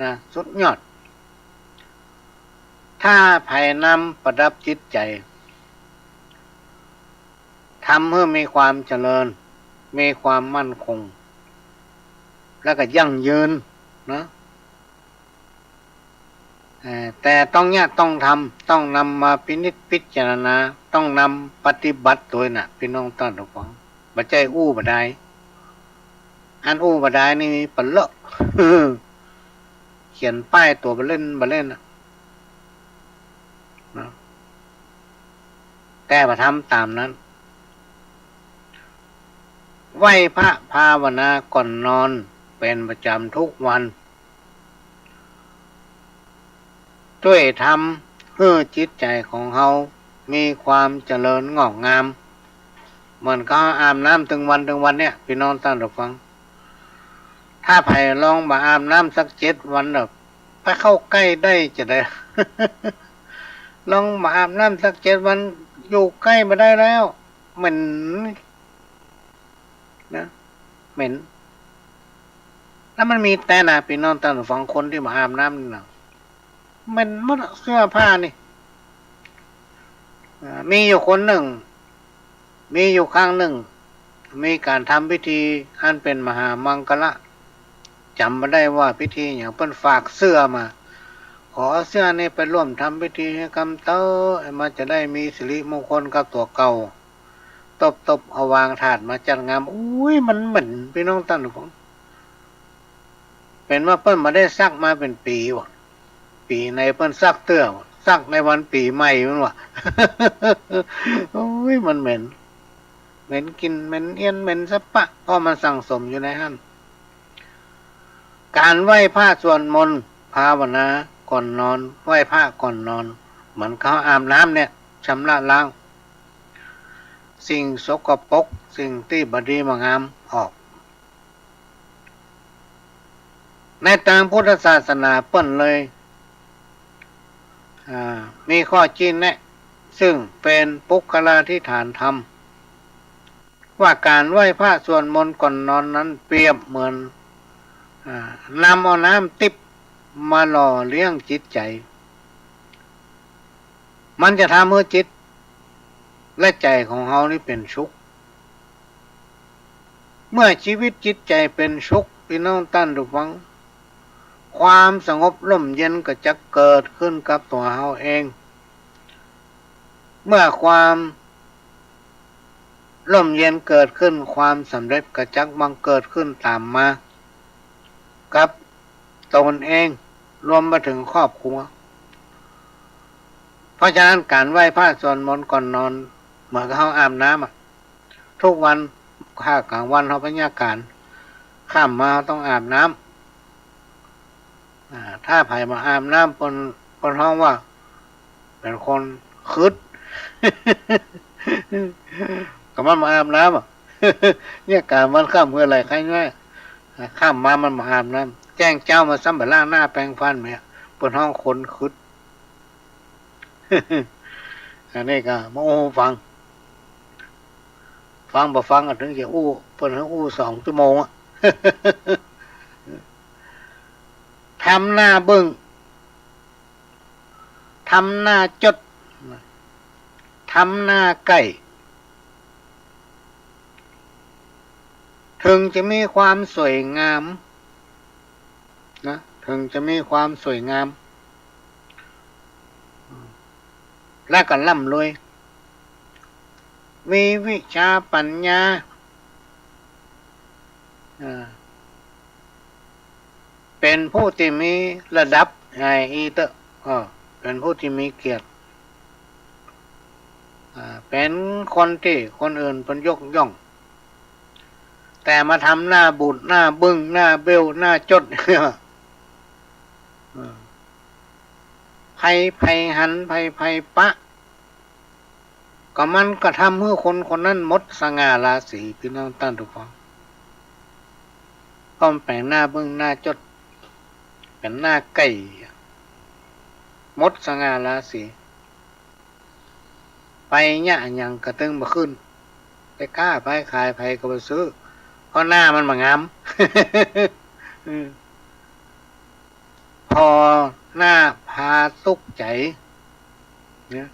นะสุดยอดถ้าภายนำประดับจิตใจทำให้มีความเจริญมีความมั่นคงแล้วก็ยั่งยืนนะแต่ต้องต้องทำต้องนำมาพิจารณาต้องนำปฏิบัติตัวน่ะพี่น้องท่านผู้ฟังบ่ใจบ่ได้อันบ่ได้นี่มีปะเลาะ เขียนป้ายตัวบ่เล่นนะแต่มาทำตามนั้นไหว้พระภาวนาก่อนนอนเป็นประจำทุกวันช่วยทำให้จิตใจของเฮามีความเจริญงอกงามเหมือนก็อาบน้ำถึงวันเนี่ยพี่น้องท่านผู้ฟังถ้าไผ่ลองมาอาบน้ำสัก7 วันแบบไปเข้าใกล้ได้จะได้ ลองมาอาบน้ำสัก7 วันอยู่ใกล้มาได้แล้วเหม็นนะเหม็นแล้วมันมีแต่นะพี่น้องท่านผู้ฟังคนที่มาอาบน้ำนี่นะมันหมดเสื้อผ้านี่มีอยู่คนหนึ่งมีอยู่ครั้งหนึ่งมีการทำพิธีอันเป็นมหามังคละจำไม่ได้ว่าพิธีอย่างเพิ่นฝากเสื้อมาขอเสื้อนี่ไปร่วมทำพิธีให้กำเต้ามันจะได้มีสิริมงคลกับตัวเก่าตบเอาวางถาดมาจัดงามอุ้ยมันเหมือนพี่น้องท่านผู้ฟังเป็นว่าเพิ่นมาได้ซักมาเป็นปีว่ะปีในเพิ่นซักเตื้อซักในวันปีใหม่มันว่ะ โอ้ยมันเหม็นกินเหม็นเอี้ยนเหม็นสะปะเพราะมันสั่งสมอยู่ในหั่นการไหว้พระสวดมนต์ภาวนาก่อนนอนไหว้พระก่อนนอนเหมือนเขาอาบน้ำเนี่ยชำระล้างสิ่งสกปรกสิ่งที่บ่ดีบ่งามออกในทางพุทธศาสนาเปิ้นเลยมีข้อชี้แนะซึ่งเป็นปุคลาธิฐานธรรมว่าการไหว้พระสวดมนต์ก่อนนอนนั้นเปรียบเหมือนนำเอาน้ำทิพย์มาหล่อเลี้ยงจิตใจมันจะทำให้จิตและใจของเฮานี่เป็นสุขเมื่อชีวิตจิตใจเป็นสุขพี่น้องท่านผู้ฟังความสงบร่มเย็นก็จะเกิดขึ้นกับตัวเฮาเองเมื่อความร่มเย็นเกิดขึ้นความสำเร็จก็จักบังเกิดขึ้นตามมากับตนเองรวมมาถึงครอบครัวเพราะฉะนั้นการไหว้พระสวดมนต์ก่อนนอนเหมือนกับเฮาอาบน้ำทุกวันข้ากลางวันเฮาพยาการข้ามมาต้องอาบน้ำถ้าไผมาอาบน้ำปนห้องว่าเป็นคนคึด ก็มันมาอาบน้ำเนี่ยการมันข้ามเมื่อไรใครง่ายข้ามมามันมาอาบน้ำแจ้งเจ้ามาซ้ำแบบล่างหน้าแปลงฟันไหมปนห้องคนคึด อันนี้ก็มาฟังบ่ฟังถึงจะเปิดให้2 ชั่วโมง ทำหน้าบึ้ง ทำหน้าจดทำหน้าใกล้ถึงจะมีความสวยงามนะถึงจะมีความสวยงามและก็ร่ำรวยมีวิชาปัญญาเป็นผู้ที่มีระดับไงอีเตอเป็นผู้ที่มีเกียรติเป็นคนที่คนอื่นเพิ่นยกย่องแต่มาทำหน้าบูดหน้าบึ้งหน้าเบี้ยวหน้าจดไผหันไผปะก็มันก็ทำให้คนคนนั้นหมดสง่าราศีพี่น้องท่านทุกคนก็แปลงหน้าบึ้งหน้าจดเป็นหน้าไก่หมดสง่าราศีไปเนี่ยยังกระตึงมาขึ้นไปกล้าไปขายไปก็ไปซื้อเพราะหน้ามันมางาม พอหน้าพาตุกใจเนี่ย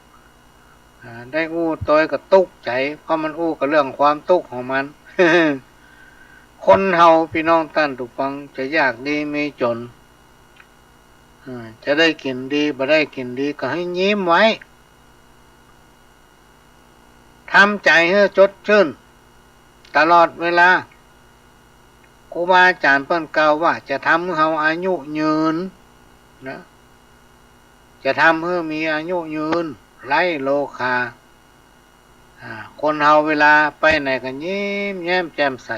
ได้อู้ตัวก็ตุกใจเพราะมันอู้กับเรื่องความตุกของมัน คนเฮาพี่น้องท่านทุกฟังจะยากดีมีจนจะได้กินดีบ่ได้กินดีก็ให้ยิ้มไว้ทำใจให้จดชื่นตลอดเวลาครูบาอาจารย์เพิ่นกล่าวว่าจะทำให้เฮาอายุยืนนะจะทำให้มีอายุยืนไร้โลคาคนเฮาเวลาไปไหนก็ยิ้มแย้มแจ่มใส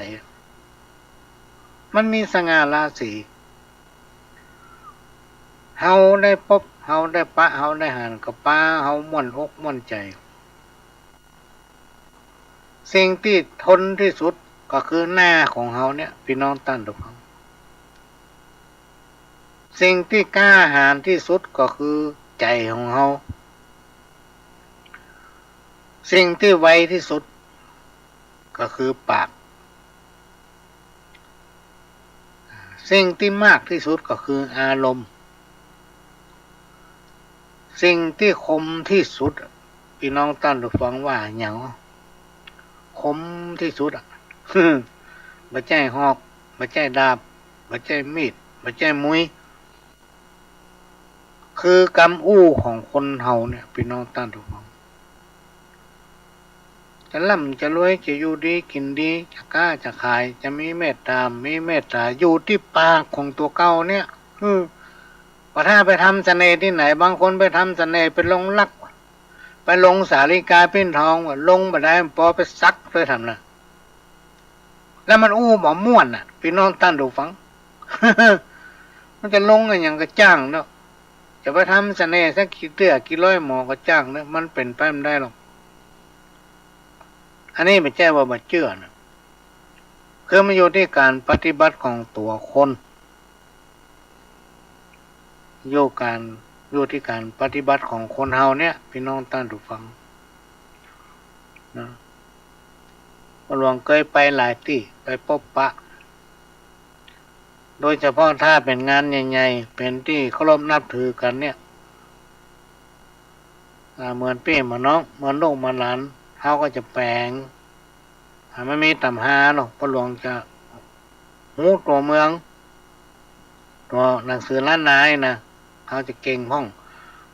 มันมีสง่าราศีเฮาได้พบเฮาได้ปะเฮาได้หันกับป้าเฮาม่วนอกม่วนใจสิ่งที่ทนที่สุดก็คือหน้าของเฮาเนี่ยพี่น้องท่านทุกคนสิ่งที่กล้าหาญที่สุดก็คือใจของเฮาสิ่งที่ไวที่สุดก็คือปากสิ่งที่มากที่สุดก็คืออารมณ์สิ่งที่คมที่สุดพี่น้องท่านผู้ฟังว่าหยังคมที่สุดบ่ใช่หอกบ่ใช่ดาบบ่ใช่มีดบ่ใช่มุ้ยคือกำอู้ของคนเฮาเนี่ยพี่น้องท่านทุกคนจะร่ำจะรวยจะอยู่ดีกินดีจะกล้าจะขายจะมีเมตตาอยู่ที่ปากของตัวเก่าเนี่ยพอถ้าไปทำเสน่ห์ที่ไหนบางคนไปทำเสน่ห์ไปลงลักไปลงสาลิกาปิ้นทองลงบ่ได้พอไปซักเลยทำนะแล้วมันอู้บ่ม่วนน่ะพี่น้องท่านดูฟัง มันจะลงอย่างก็จ้างเนาะจะไปทำเสน่ห์สักกี่เตื้อกี่ร้อยหมอก็จ้างเนาะมันเป็นไปไม่ได้หรอกอันนี้ไม่ใช่ว่าบ่เชื่อนะคือมันอยู่ที่การปฏิบัติของตัวคนอยู่ที่การปฏิบัติของคนเฮาเนี่ยพี่น้องท่านผู้ฟังนะหลวงเคยไปหลายที่ไปพบปะโดยเฉพาะถ้าเป็นงานใหญ่ๆเป็นที่เคารพนับถือกันเนี่ยเหมือนพี่เหมือนน้องเหมือนลูกเหมือนหลานเขาก็จะแปลงไม่มีตำหาหรอกพระหลวงจะหูตัวเมืองตัวหนังสือล้านนายนะเขาจะเก่งห้อง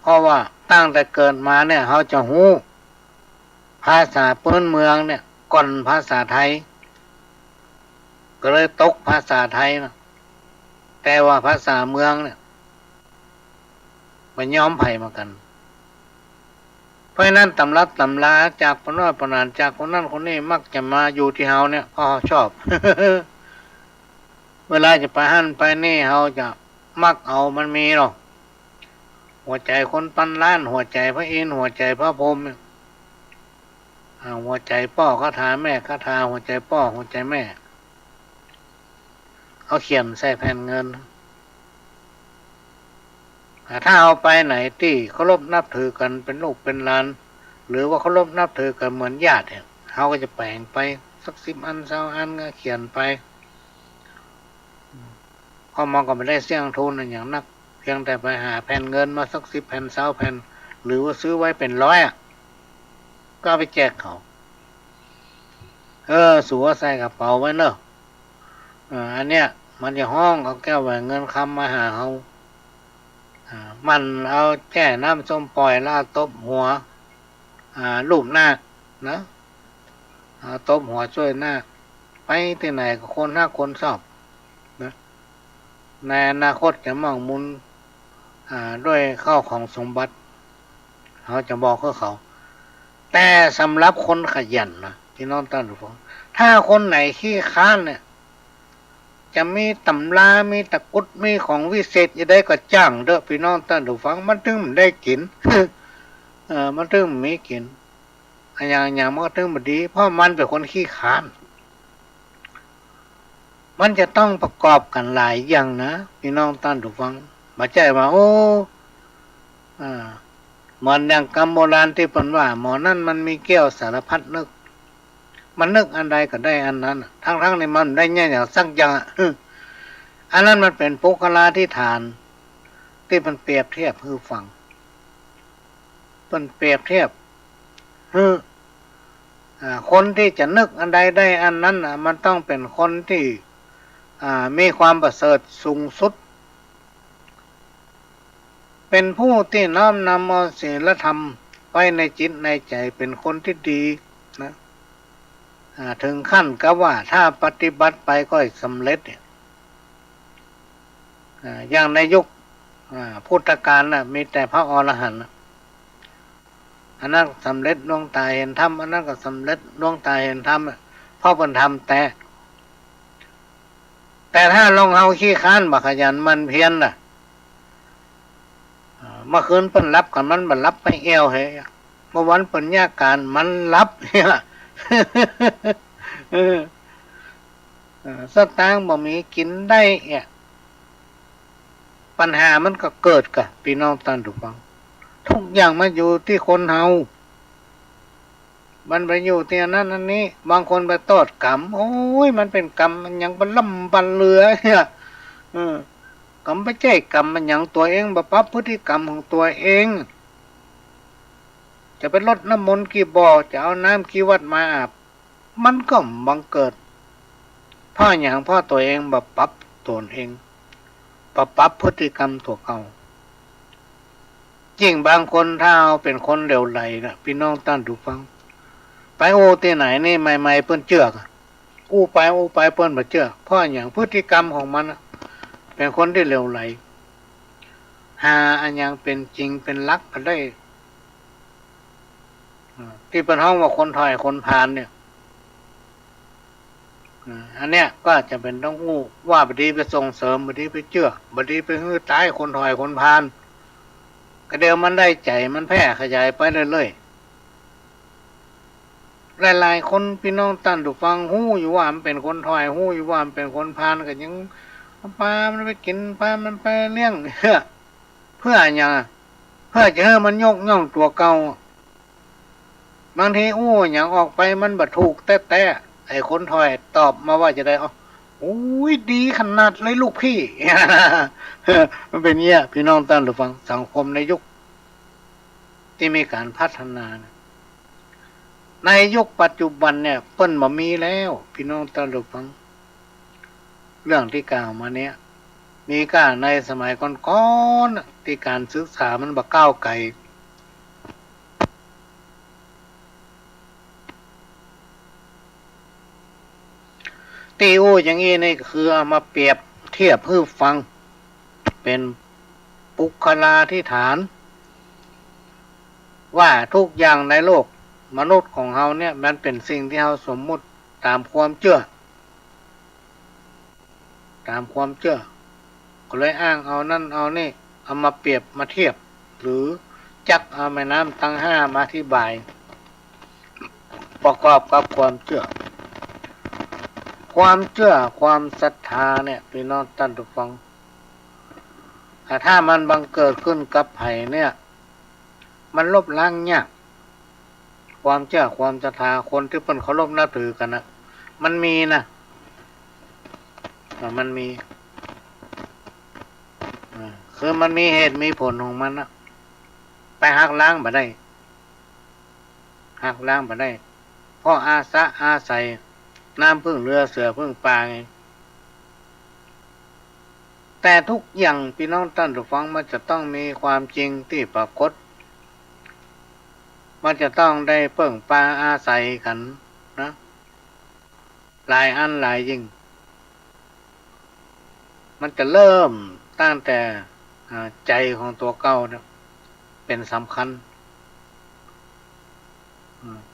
เพราะว่าตั้งแต่เกิดมาเนี่ยเขาจะหูภาษาพื้นเมืองเนี่ยก่อนภาษาไทยก็เลยตกภาษาไทยนะแต่ว่าภาษาเมืองเนี่ยมันย้อมไผ่มากันเพราะนั้นตำรับตำราจากพน้อยพนานจากคนนั้นคนนี้มักจะมาอยู่ที่เฮาเนี่ยเพราะเขาชอบ เวลาจะไปหั่นไปนี่เฮาจะมักเอามันมีหรอกหัวใจคนปันล้านหัวใจพระอินทร์หัวใจพระพรหมหัวใจพ่อคาถาแม่คาถาหัวใจพ่อหัวใจแม่เขาเขียนใส่แผ่นเงินถ้าเอาไปไหนที่เคารพนับถือกันเป็นลูกเป็นหลานหรือว่าเคารพนับถือกันเหมือนญาติเนี่ยเขาก็จะแปลงไปสัก10 อัน20 อันก็เขียนไปพอมองก็ไม่ได้เสี่ยงทุนอย่างนักเพียงแต่ไปหาแผ่นเงินมาสัก10 แผ่น20 แผ่น หรือว่าซื้อไว้เป็นร้อยก็เอาไปแจกเขาสัวใส่กระเป๋าไว้เนอะอันเนี้ยมันจะห้องเอาแก้วแหวนเงินคำมาหาเขามันเอาแจ้น้ำส้มปล่อยล่าตบหัวรูปหน้านะตบหัวช่วยหน้าไปที่ไหนก็คนหน้าคนชอบนะในอนาคตจะมั่งมุนด้วยข้าวของสมบัติเขาจะบอกเขาแต่สำหรับคนขยันนะพี่น้องท่านผู้ฟังถ้าคนไหนขี้ค้านเนี่ยจะมีตำรามีตะกุดมีของวิเศษจะได้ก็จ้างเด้อพี่น้องท่านผู้ฟังมันถึงมันได้กิน มันถึงมีกินอย่างมันก็ถึงมันดี เพราะมันเป็นคนขี้ค้านมันจะต้องประกอบกันหลายอย่างนะพี่น้องท่านผู้ฟังมาใจว่าโอ้เหมือนอย่างกรรมโบราณที่เป็นว่าหมอนั่นมันมีแก้วสารพัดนึกมันนึกอันใดก็ได้อันนั้นทั้งในมันได้แง่อย่างสักอย่างอันนั้นมันเป็นปุคลาธิฐานที่มันเปรียบเทียบคือฟังมันเปรียบเทียบคนที่จะนึกอันใดได้อันนั้นมันต้องเป็นคนที่มีความประเสริฐสูงสุดเป็นผู้ที่น้อมนำเอาศีลธรรมไว้ในจิตในใจเป็นคนที่ดีนะถึงขั้นกับว่าถ้าปฏิบัติไปก็สำเร็จอย่างในยุคพุทธกาลมีแต่พระอรหันต์อันนั้นสำเร็จดวงตาเห็นธรรมอันนั้นก็สำเร็จดวงตาเห็นธรรมเพราะเป็นธรรมแต่ถ้าลองเอาขี้ค้านบักขยันมันเพียรเมื่อคืนเปิ้นรับกันมันบันรับไปเอวเฮเมื่อวันเปิ้นยาการมันรับเนี่ยสตางค์บ่มีกินได้ปัญหามันก็เกิดกับพี่น้องท่านผู้ฟังทุกอย่างมันอยู่ที่คนเฮามันไปอยู่ที่นั้นอันนี้บางคนไปโทษกรรมโอ้ยมันเป็นกรรมมันยังบันล่ำบันเรือเนี่ยกรรมไม่ใช่กรรมมันอย่างตัวเองปรับพฤติกรรมของตัวเองจะไปลดน้ำมนต์กี่บ่อจะเอาน้ำกี่วัดมาอาบมันก็บังเกิดเพราะอย่างพ่อตัวเองปรับตัวเองปรับพฤติกรรมตัวเก่าจริงบางคนถ้าเอาเป็นคนเหลวไหลนะพี่น้องท่านผู้ฟังไปโอที่ไหนนี่ใหม่ๆเปิ้นเจือกอู้ไปเปิ้นบ่เจือกเพราะอย่างพฤติกรรมของมันเป็นคนที่เหลวไหลหาอันยังเป็นจริงเป็นลักก็ได้ที่เป็นห้องว่าคนถอยคนพานเนี่ยอันเนี้ยก็จะเป็นต้องงูว่าบดีไปส่งเสริมบดีไปเจือบดีไปฮื้อตายคนถอยคนพานก็เดี๋ยวมันได้ใจมันแพร่ขยายไปเรื่อยๆหลายๆคนพี่น้องท่านผู้ฟังฮู้อยู่ว่ามันเป็นคนถอยฮู้อยู่ว่ามันเป็นคนพานก็ยังปลามันไปกินปลามันไปเลี้ยงเพื่ออย่างเพื่อจะให้มันยกย่องตัวเก่าบางทีอย่างออกไปมันบัดถูกแต่ไอ้คนถอยตอบมาว่าจะได้โอ้ยดีขนาดเลยลูกพี่ มันเป็นเงี้ยพี่น้องท่านผู้ฟังสังคมในยุคที่มีการพัฒนาในยุคปัจจุบันเนี่ยเปิ้นบ่มีแล้วพี่น้องท่านผู้ฟังเรื่องที่กล่าวมาเนี้ยมีก้าในสมัยก่อนๆที่การศึกษามันบ่ก้าวไกลตีอย่างนี้นี่คือเอามาเปรียบเทียบเพื่อฟังเป็นปุคลาธิฐานว่าทุกอย่างในโลกมนุษย์ของเราเนี่ยมันเป็นสิ่งที่เราสมมุติตามความเชื่อก็เลยอ้างเอานั่นเอานี่เอามาเปรียบมาเทียบหรือจักเอาแม่น้ำทั้งห้ามาอธิบายประกอบกับความเชื่อความศรัทธาเนี่ยพี่น้องท่านผู้ฟังถ้ามันบังเกิดขึ้นกับไผ่เนี่ยมันลบล้างยากความเชื่อความศรัทธาคนที่เพิ่นเคารพนับถือกันมันมีมันมีคือมันมีเหตุมีผลของมันไป หักล้างบ่ได้หักล้างบ่ได้เพราะอาศัยน้ำพึ่งเรือเสือพึ่งปลาไงแต่ทุกอย่างพี่น้องท่านผู้ฟังมันจะต้องมีความจริงที่ปรากฏมันจะต้องได้เพิ่งปลาอาศัยกันนะหลายอันหลายยิ่งมันจะเริ่มตั้งแต่ใจของตัวเก่านะเป็นสำคัญ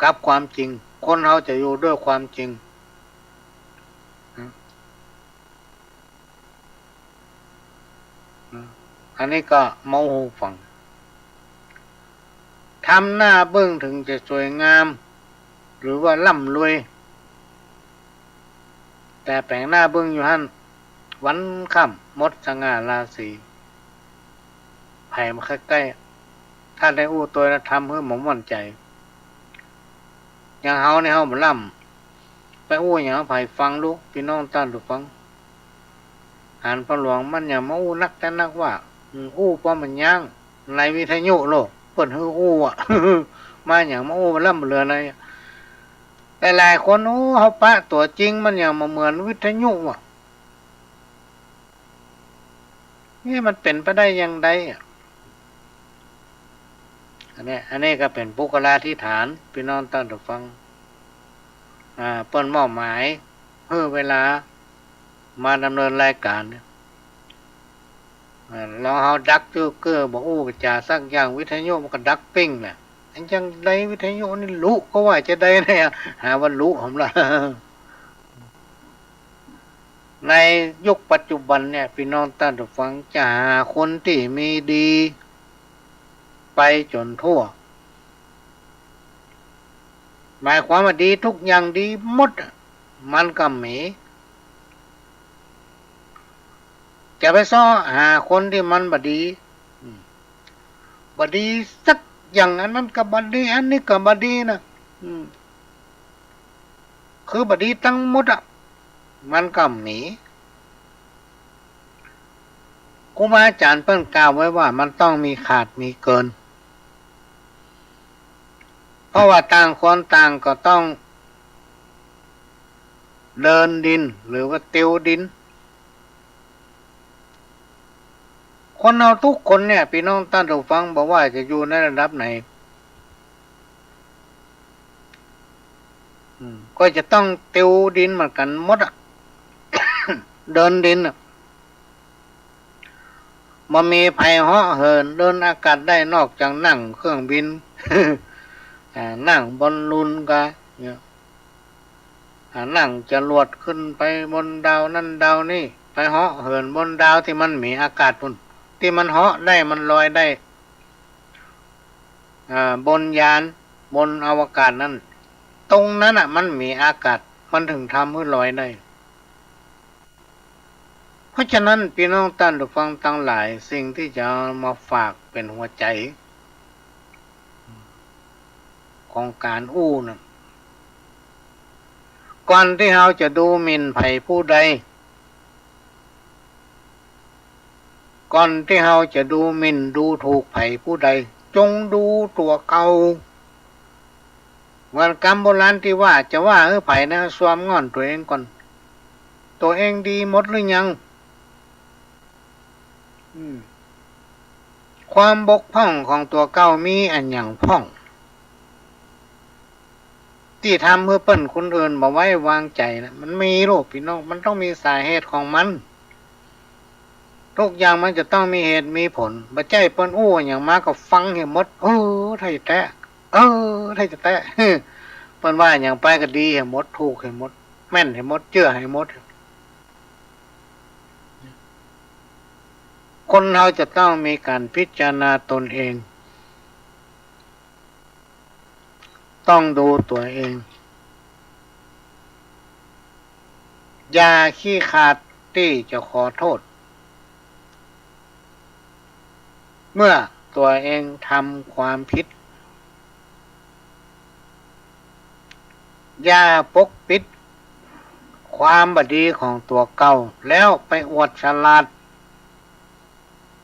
กับความจริงคนเราจะอยู่ด้วยความจริงอันนี้ก็เมาหูฟังทำหน้าเบื้องถึงจะสวยงามหรือว่าร่ำรวยแต่แปลงหน้าเบื้องอยู่หั่นวันค่ำมดสง่าราศีไผ่มาใกล้ๆถ้าได้อู้ตัวแล้วทำเพื่อหมอมั่นใจอย่างเฮาในเฮาบ่ล่ำไปอู้อย่างไผ่ฟังลูกพี่น้องท่านผู้ฟังหานพระหลวงมันอย่ามาอู้นักแต่นักว่าอู้เพราะมันย่างในวิทยุโลกเปิดฮืออู้อ่ะ มาอย่างมาอู้มันล่ำเรือในแต่หลายคนอู้เฮาปะตัวจริงมันอย่างมาเหมือนวิทยุอ่ะนี่มันเป็นไปได้ยังไงอ่ะอันนี้ก็เป็นปุกลาธิฐานพี่น้องท่านผู้ฟังเปิ้นมอบหมายเพื่อเวลามาดำเนินรายการเนี่ยเราเฮาดักจื้อเก้อบอกอู้กระจาสักอย่างวิทยุมันก็ดักปิ้งแหละอันจังไดวิทยุนี่รู้ก็ว่าจะได้เนี่ยหาว่ารู้ผมละ ในยุคปัจจุบันเนี่ยพี่น้องท่านผู้ฟังจะหาคนที่มีดีไปจนทั่วหมายความว่าดีทุกอย่างดีหมดมันก็มีจะไปซ้อหาคนที่มันบดีสักอย่างอันนั้นก็บดีอันนี้ก็บดีนะคือบดีทั้งหมดอ่ะมันก็มีครูบาอาจารย์เพิ่นกล่าวไว้ว่ามันต้องมีขาดมีเกินเพราะว่าต่างคนต่างก็ต้องเดินดินหรือว่าติวดินคนเราทุกคนเนี่ยพี่น้องท่านผู้ฟังบอกว่าจะอยู่ในระดับไหนก็จะต้องติวดินเหมือนกันหมดอ่ะ เดินดินอ่ะมันมีภัยเหาะเหินเดินอากาศได้นอกจากนั่งเครื่องบิน นั่งบนลูนก็เนี่ยนั่งจรวดขึ้นไปบนดาวนั่นดาวนี่ไปเหาะเหินบนดาวที่มันมีอากาศพุ่นที่มันเหาะได้มันลอยได้บนยานบนอวกาศนั้นตรงนั้นอ่ะมันมีอากาศมันถึงทำให้ลอยได้เพราะฉะนั้นพี่น้องท่านผู้ฟังทั้งหลายสิ่งที่จะมาฝากเป็นหัวใจของการอู้นะก่อนที่เราจะดูหมิ่นไผ่ผู้ใดก่อนที่เราจะดูหมิ่นดูถูกไผ่ผู้ใดจงดูตัวเก่าวันกรรมโบราณที่ว่าจะว่าไผ่นะสวมง่อนตัวเองก่อนตัวเองดีหมดหรือยังความบกพร่องของตัวเก่ามีอันอย่างพร่องที่ทำเพื่อเปิ้นคนอื่นมาไว้วางใจนะมันมีโรคพี่น้องมันต้องมีสาเหตุของมันทุกอย่างมันจะต้องมีเหตุมีผลบ่ใจเปิ้นอู้อย่างมาก็ฟังให้หมดไทยแท้ไทยจะแท้เปิ้นว่าอย่างไปก็ดีให้หมดถูกให้หมดแม่นให้หมดเชื่อให้หมดคนเราจะต้องมีการพิจารณาตนเองต้องดูตัวเองอย่าขี้ขาดที่จะขอโทษเมื่อตัวเองทำความผิดอย่าปกปิดความบดีของตัวเก่าแล้วไปอวดฉลาด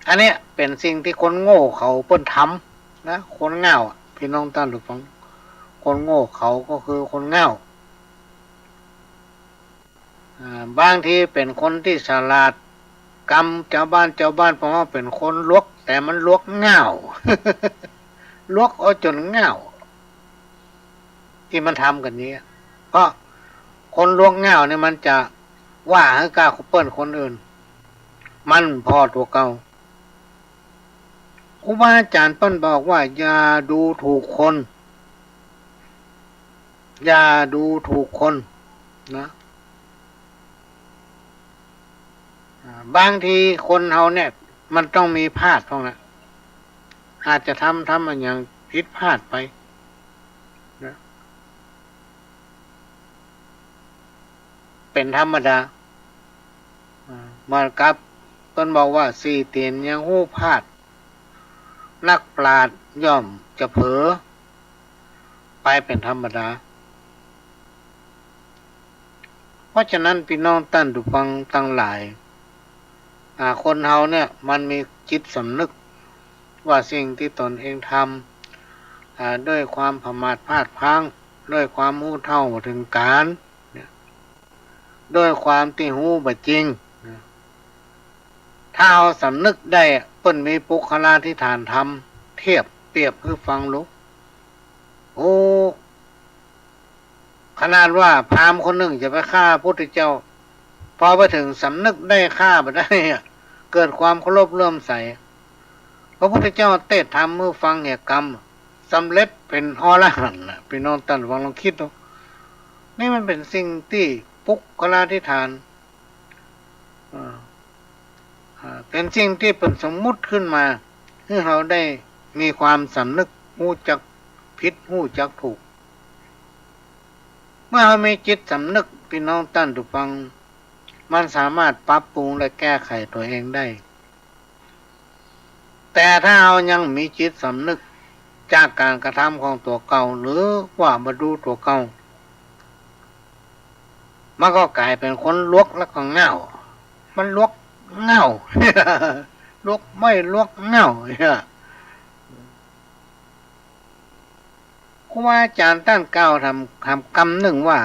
อันนี้เป็นสิ่งที่คนโง่เขาเพิ่นท นะคนเง่าพี่น้องท่านผู้ฟังคนโง่เขาก็คือคนเง่าบางทีเป็นคนที่ฉลาดกรรมเจ้าบ้านเพราะว่าเป็นคนลวกแต่มันลวกเง่า ลวกเอาจนเง่าที่มันทำกันนี้เพราะคนลวกเง่าเนี่ยมันจะว่าให้กล้าเปิ้นคนอื่นมันพอตัวเก่าครูบาอาจารย์เปิ้นบอกว่าอย่าดูถูกคนอย่าดูถูกคนนะบางทีคนเฮาเนี่ยมันต้องมีพลาดพวกนั้นอาจจะทำอะไรอย่างผิดพลาดไปนะเป็นธรรมดามากับต้นบอกว่าสี่เตียนยังหู้พลาดนักปราชญ์ย่อมจะเผลอไปเป็นธรรมดาเพราะฉะนั้นพี่น้องท่านผู้ฟังทั้งหลายคนเฮาเนี่ยมันมีจิตสำนึกว่าสิ่งที่ตนเองทำด้วยความประมาทพลาดพลั้งด้วยความรู้เท่าถึงการด้วยความที่หูบ่จริงถ้าเอาสำนึกได้เปิ้นมีปุคลาธิฐานธรรมเทียบเปรียบให้ฟังรู้โอ้ขนาดว่าพราหมณ์คนหนึ่งจะไปฆ่าพระพุทธเจ้าพอไปถึงสำนึกได้ฆ่าไปได้เกิดความเคารพเลื่อมใสพระพุทธเจ้าเทศธรรมเมื่อฟังเหตุกรรมสำเร็จเป็นอรหันต์พี่น้องท่านฟังลองคิดดูนี่มันเป็นสิ่งที่ปุคลาธิฐานเป็นสิ่งที่เป็นสมมุติขึ้นมาให้เราได้มีความสำนึกรู้จักผิดรู้จักถูกเมื่อเรามีจิตสำนึกพี่น้องท่านผู้ฟังมันสามารถปรับปรุงและแก้ไขตัวเองได้แต่ถ้าเรายังมีจิตสำนึกจากการกระทำของตัวเก่าหรือว่ามาดูตัวเก่ามันก็กลายเป็นคนลวกแล้วก็เง่ามันลวกเง่า ลวกไม่ลวกเง่าครูอาจารย์ตั้งก้าวทำคำหนึ่งว่า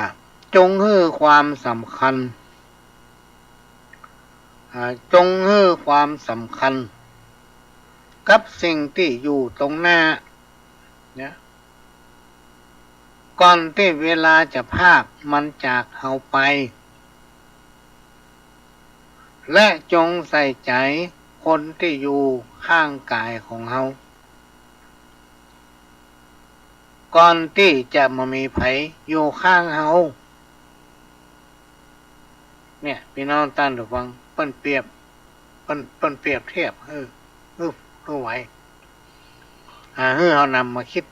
จงให้ความสำคัญจงให้ความสำคัญกับสิ่งที่อยู่ตรงหน้าเนี่ยก่อนที่เวลาจะพากมันจากเฮาไปและจงใส่ใจคนที่อยู่ข้างกายของเฮาก่อนที่จะมามีไผอยู่ข้างเฮาเนี่ยพี่น้องท่านผู้ฟังเปิ้นเปรียบเทียบไว้ให้เฮานำมาคิด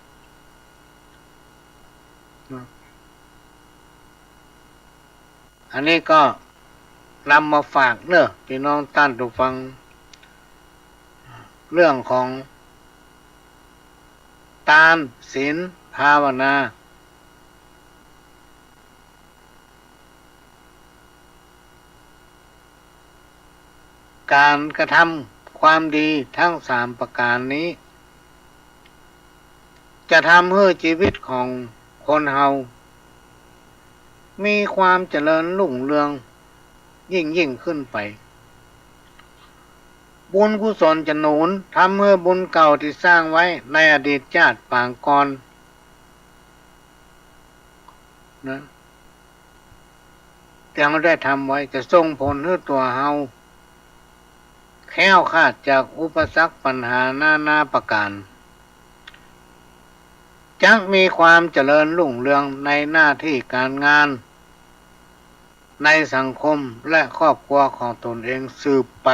อันนี้ก็นำมาฝากเนอะพี่น้องท่านผู้ฟังเรื่องของทานศีลภาวนาการกระทำความดีทั้งสามประการนี้จะทำให้ชีวิตของคนเฮามีความเจริญรุ่งเรืองยิ่งขึ้นไปบุญกุศลจะหนุนทำให้บุญเก่าที่สร้างไว้ในอดีตชาติปางก่อนนะที่เราได้ทำไว้จะส่งผลให้ตัวเฮาแคล้วคลาดจากอุปสรรคปัญหานาประการจักมีความเจริญรุ่งเรืองในหน้าที่การงานในสังคมและครอบครัวของตนเองสืบไป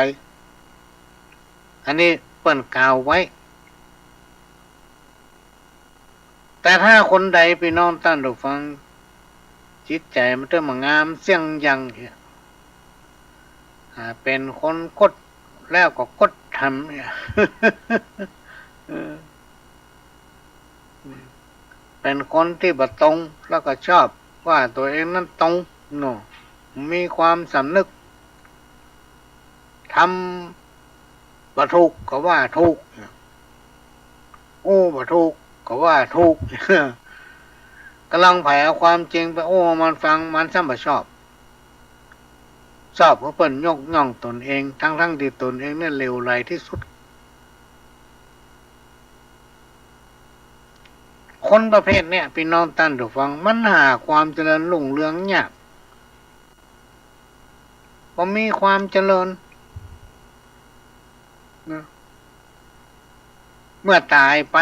อันนี้เปิ้นกล่าวไว้แต่ถ้าคนใดพี่น้องท่านผู้ฟังจิตใจมันจะมางามเสี่ยงยังเป็นคนกดแล้วก็กดทำเนี่ย เป็นคนที่บ่ตรงแล้วก็ชอบว่าตัวเองนั้นตรงโน่มีความสำนึกทำบ่ถูกก็ว่าถูกโอ โอ้บ่ถูกก็ว่าถูก กำลังไผเอาความจริงไปโอ้มันฟังมันซ้ำบ่ชอบชอบเพราะเปิ้นยกย่องตนเองทั้งที่ตนเองเนี่ยเลวไหลที่สุดคนประเภทเนี้ยพี่น้องท่านผู้ฟังมันหาความเจริญรุ่งเรืองยากบ่มีความเจริญนะเมื่อตายไป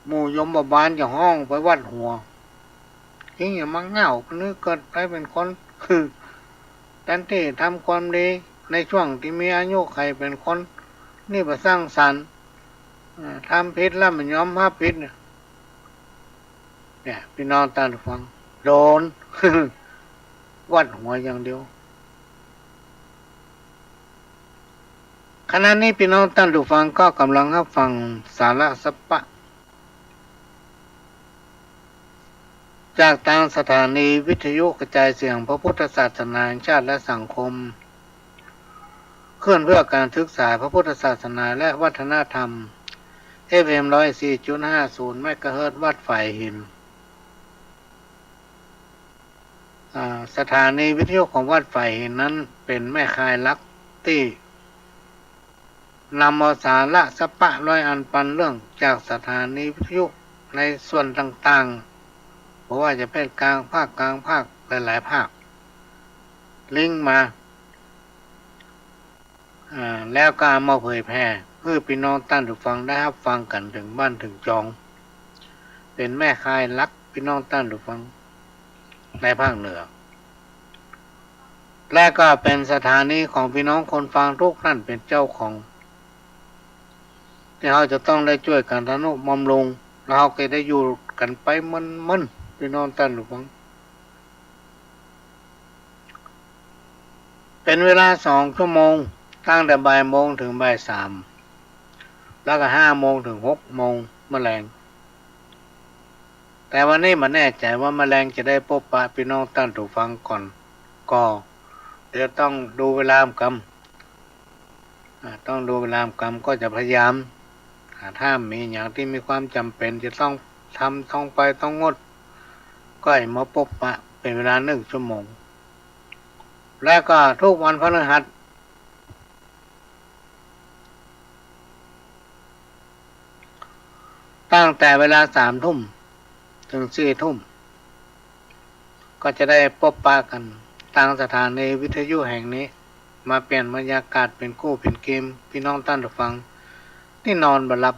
หมู่ยมบาลจะห้องไปวัดหัวทิ้งอย่ามาเหงาคนนี้เกิดไปเป็นคนคือแทนที่ทำความดีในช่วงที่มีอายุใครเป็นคนนี่มาสร้างสรรค์ทำผิดแล้วมันยอมรับผิดเนี่ยพี่น้องท่านผู้ฟังโดน วัดหัวอย่างเดียวขณะนี้พี่น้องท่านผู้ฟังก็กำลังรับฟังสาระสัพพะจากทางสถานีวิทยุกระจายเสียงพระพุทธศาสนาแห่งชาติและสังคมเคลื่อนเพื่อการศึกษาพระพุทธศาสนาและวัฒนธรรม FM 104.50 เมกะเฮิรตซ์วัดฝ่ายหินสถานีวิทยุของวัดฝ่ายหินนั้นเป็นแม่ข่ายลักที่นำเอาสาระสัพพะร้อยอันปันเรื่องจากสถานีวิทยุในส่วนต่างๆเพราะว่าจะเป็นกลางภาคหลายๆภาคลิงก์มาแล้วก็เอามาเผยแพร่เพื่อพี่น้องท่านผู้ฟังได้รับฟังกันถึงบ้านถึงจองเป็นแม่ข่ายลักพี่น้องท่านผู้ฟังในภาคเหนือและก็เป็นสถานีของพี่น้องคนฟังทุกท่านเป็นเจ้าของที่เราจะต้องได้ช่วยกันทนุบำรุงแล้วเราก็ได้อยู่กันไปมันพี่น้องท่านผู้ฟังเป็นเวลา2 ชั่วโมงตั้งแต่บ่ายโมงถึงบ่าย3แล้วก็5 โมงถึง6 โมงแมลงแต่วันนี้มาแน่ใจว่าแมลงจะได้พบปะพี่น้องท่านผู้ฟังก่อนก็เดี๋ยวต้องดูเวลากรรมก็จะพยายามถ้ามีอย่างที่มีความจำเป็นจะต้องทำต้องงดก็ให้มาพบปะเป็นเวลา1 ชั่วโมงและก็ทุกวันพฤหัสตั้งแต่เวลา3 ทุ่มถึง4 ทุ่มก็จะได้พบปะกันทางสถานีวิทยุแห่งนี้มาเปลี่ยนบรรยากาศเป็นกู้เป็นเกมพี่น้องท่านผู้ฟังที่นอนบ่หลับ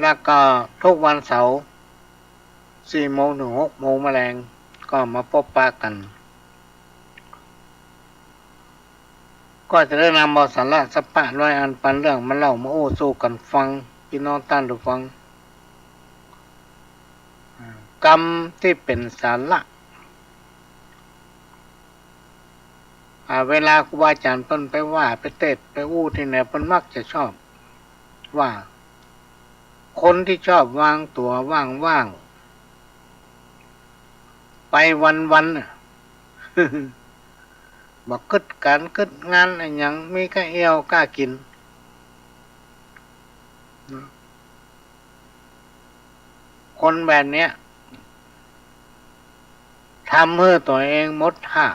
แล้วก็ทุกวันเสาร์4 โมงถึง6 โมงแมลงก็มาพบปะกันก็จะได้นำเอาสาระสัพพะร้อยอันปันเรื่องมาเล่ามาโอ้สู้กันฟังพี่น้องท่านผู้ฟังกรรมที่เป็นสาระเวลาครูบาอาจารย์เพิ่นไปว่าไปเทศไปอู้ที่ไหนเพิ่นมักจะชอบว่าคนที่ชอบวางตัวว่างๆไปวันๆบอกกึดการกึดงานอะไรอย่างมีก็เอวกล้ากินคนแบบเนี้ยทำเพื่อตัวเองหมดค่า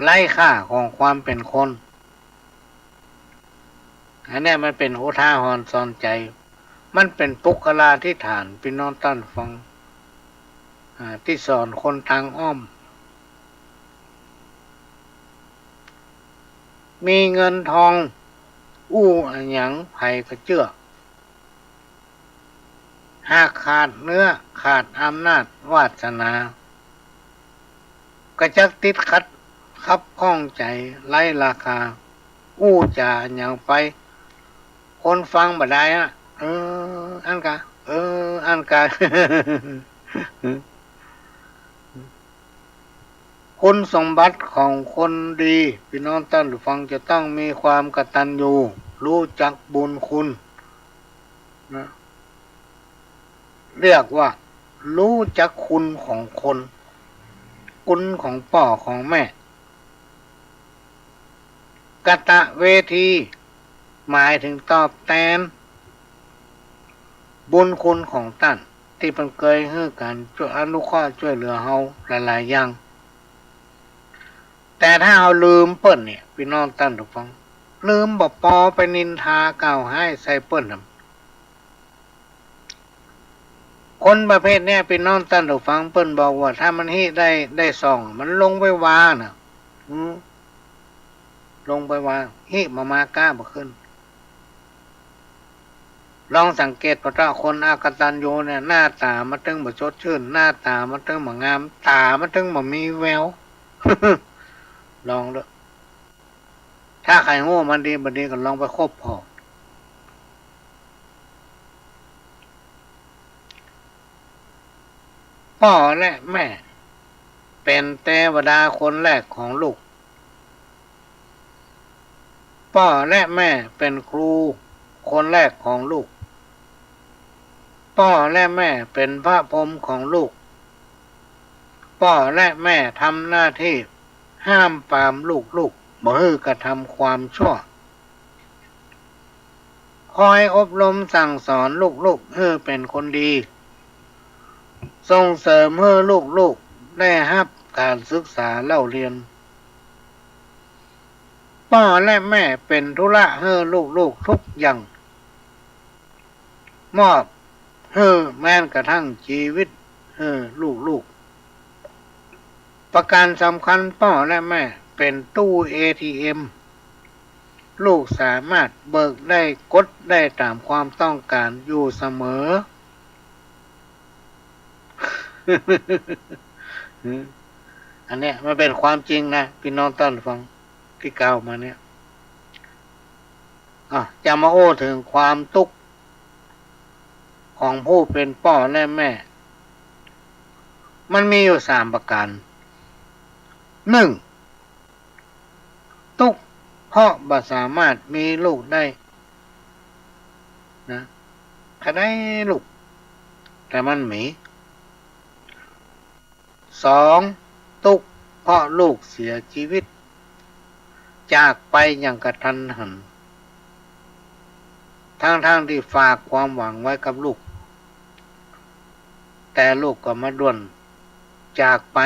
ไร้ค่าของความเป็นคนอันนี้มันเป็นอุทาหรณ์สอนใจมันเป็นปุกลาธิฐานพี่น้องท่านฟังที่สอนคนทางอ้อมมีเงินทองอู้อันหยังไผก็เชื่อหากขาดเนื้อขาดอำนาจวาสนาก็จักติดขัดคับข้องใจไร้ราคาอู้จาอันหยังไปคนฟังบ่ได้นะอันกะ คุณสมบัติของคนดีพี่น้องท่านผู้ฟังจะต้องมีความกตัญญูรู้จักบุญคุณนะ เรียกว่ารู้จักคุณของคนคุณของพ่อของแม่กตเวทีหมายถึงตอบแทนบุญคุณของท่านที่มันเคยให้การช่วยอนุเคราะห์ช่วยเหลือเฮาหลายๆอย่างแต่ถ้าเฮาลืมเปิ้นเนี่ยพี่น้องท่านทุกฟังลืมบ่ปอไปนินทากล่าวให้ใส่เปิ้นน่ะคนประเภทเนี้ยพี่น้องท่านทุกฟังเปิ้นบอกว่าถ้ามันฮิได้ส่องมันลงไปวาน่ะลงไปวาฮิมากล้าบ่ขึ้นลองสังเกตว่าคนอากตัญญูเนี่ยหน้าตามันถึงบ่สดชื่นหน้าตามันถึงบ่งามตามันถึงบ่มีแวว ลองดูถ้าใครโง่มันดีบัดนี้ก็ลองไปคบพ่อและแม่เป็นเทวดาคนแรกของลูกพ่อและแม่เป็นครูคนแรกของลูกพ่อและแม่เป็นพระพรหมของลูกพ่อและแม่ทำหน้าที่ห้ามปรามลูกบ่ให้กระทำความชั่วคอยอบรมสั่งสอนลูกให้เป็นคนดีส่งเสริมให้ลูกได้รับการศึกษาเล่าเรียนพ่อและแม่เป็นธุระให้ลูกทุกอย่างมอบให้แม้กระทั่งชีวิตให้ลูกประการสำคัญพ่อและแม่เป็นตู้ ATM ลูกสามารถเบิกได้กดได้ตามความต้องการอยู่เสมอ อันเนี้ยมันเป็นความจริงนะพี่น้องท่านฟังที่กล่าวมาเนี่ยจะมาโอ้ถึงความทุกข์ของผู้เป็นพ่อและแม่มันมีอยู่3ประการ1ทุกข์เพราะบ่สามารถมีลูกได้นะถ้าได้ลูกแต่มันมี2ทุกข์เพราะลูกเสียชีวิตจากไปอย่างกระทันหันทั้งที่ฝากความหวังไว้กับลูกแต่ลูกก็มาด่วนจากไป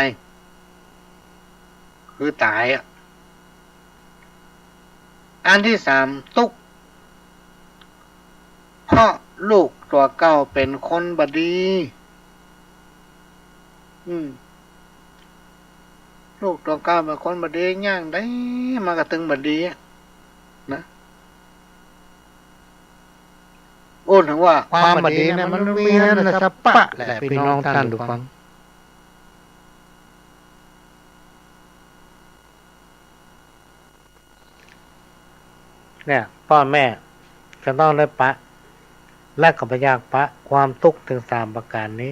คือตายอันที่3ทุกข์เพราะลูกตัวเก่าเป็นคนบดีลูกตัวเก่าเป็นคนบดีย่างได้มากระตึงบดีนะพูดถึงว่าความบดีเนี่ยมันมีนะสัปปะแหละพี่น้องท่านดูฟังเนี่ยพ่อแม่จะต้องได้ปะและกับพยากปะความทุกข์ถึง3ประการนี้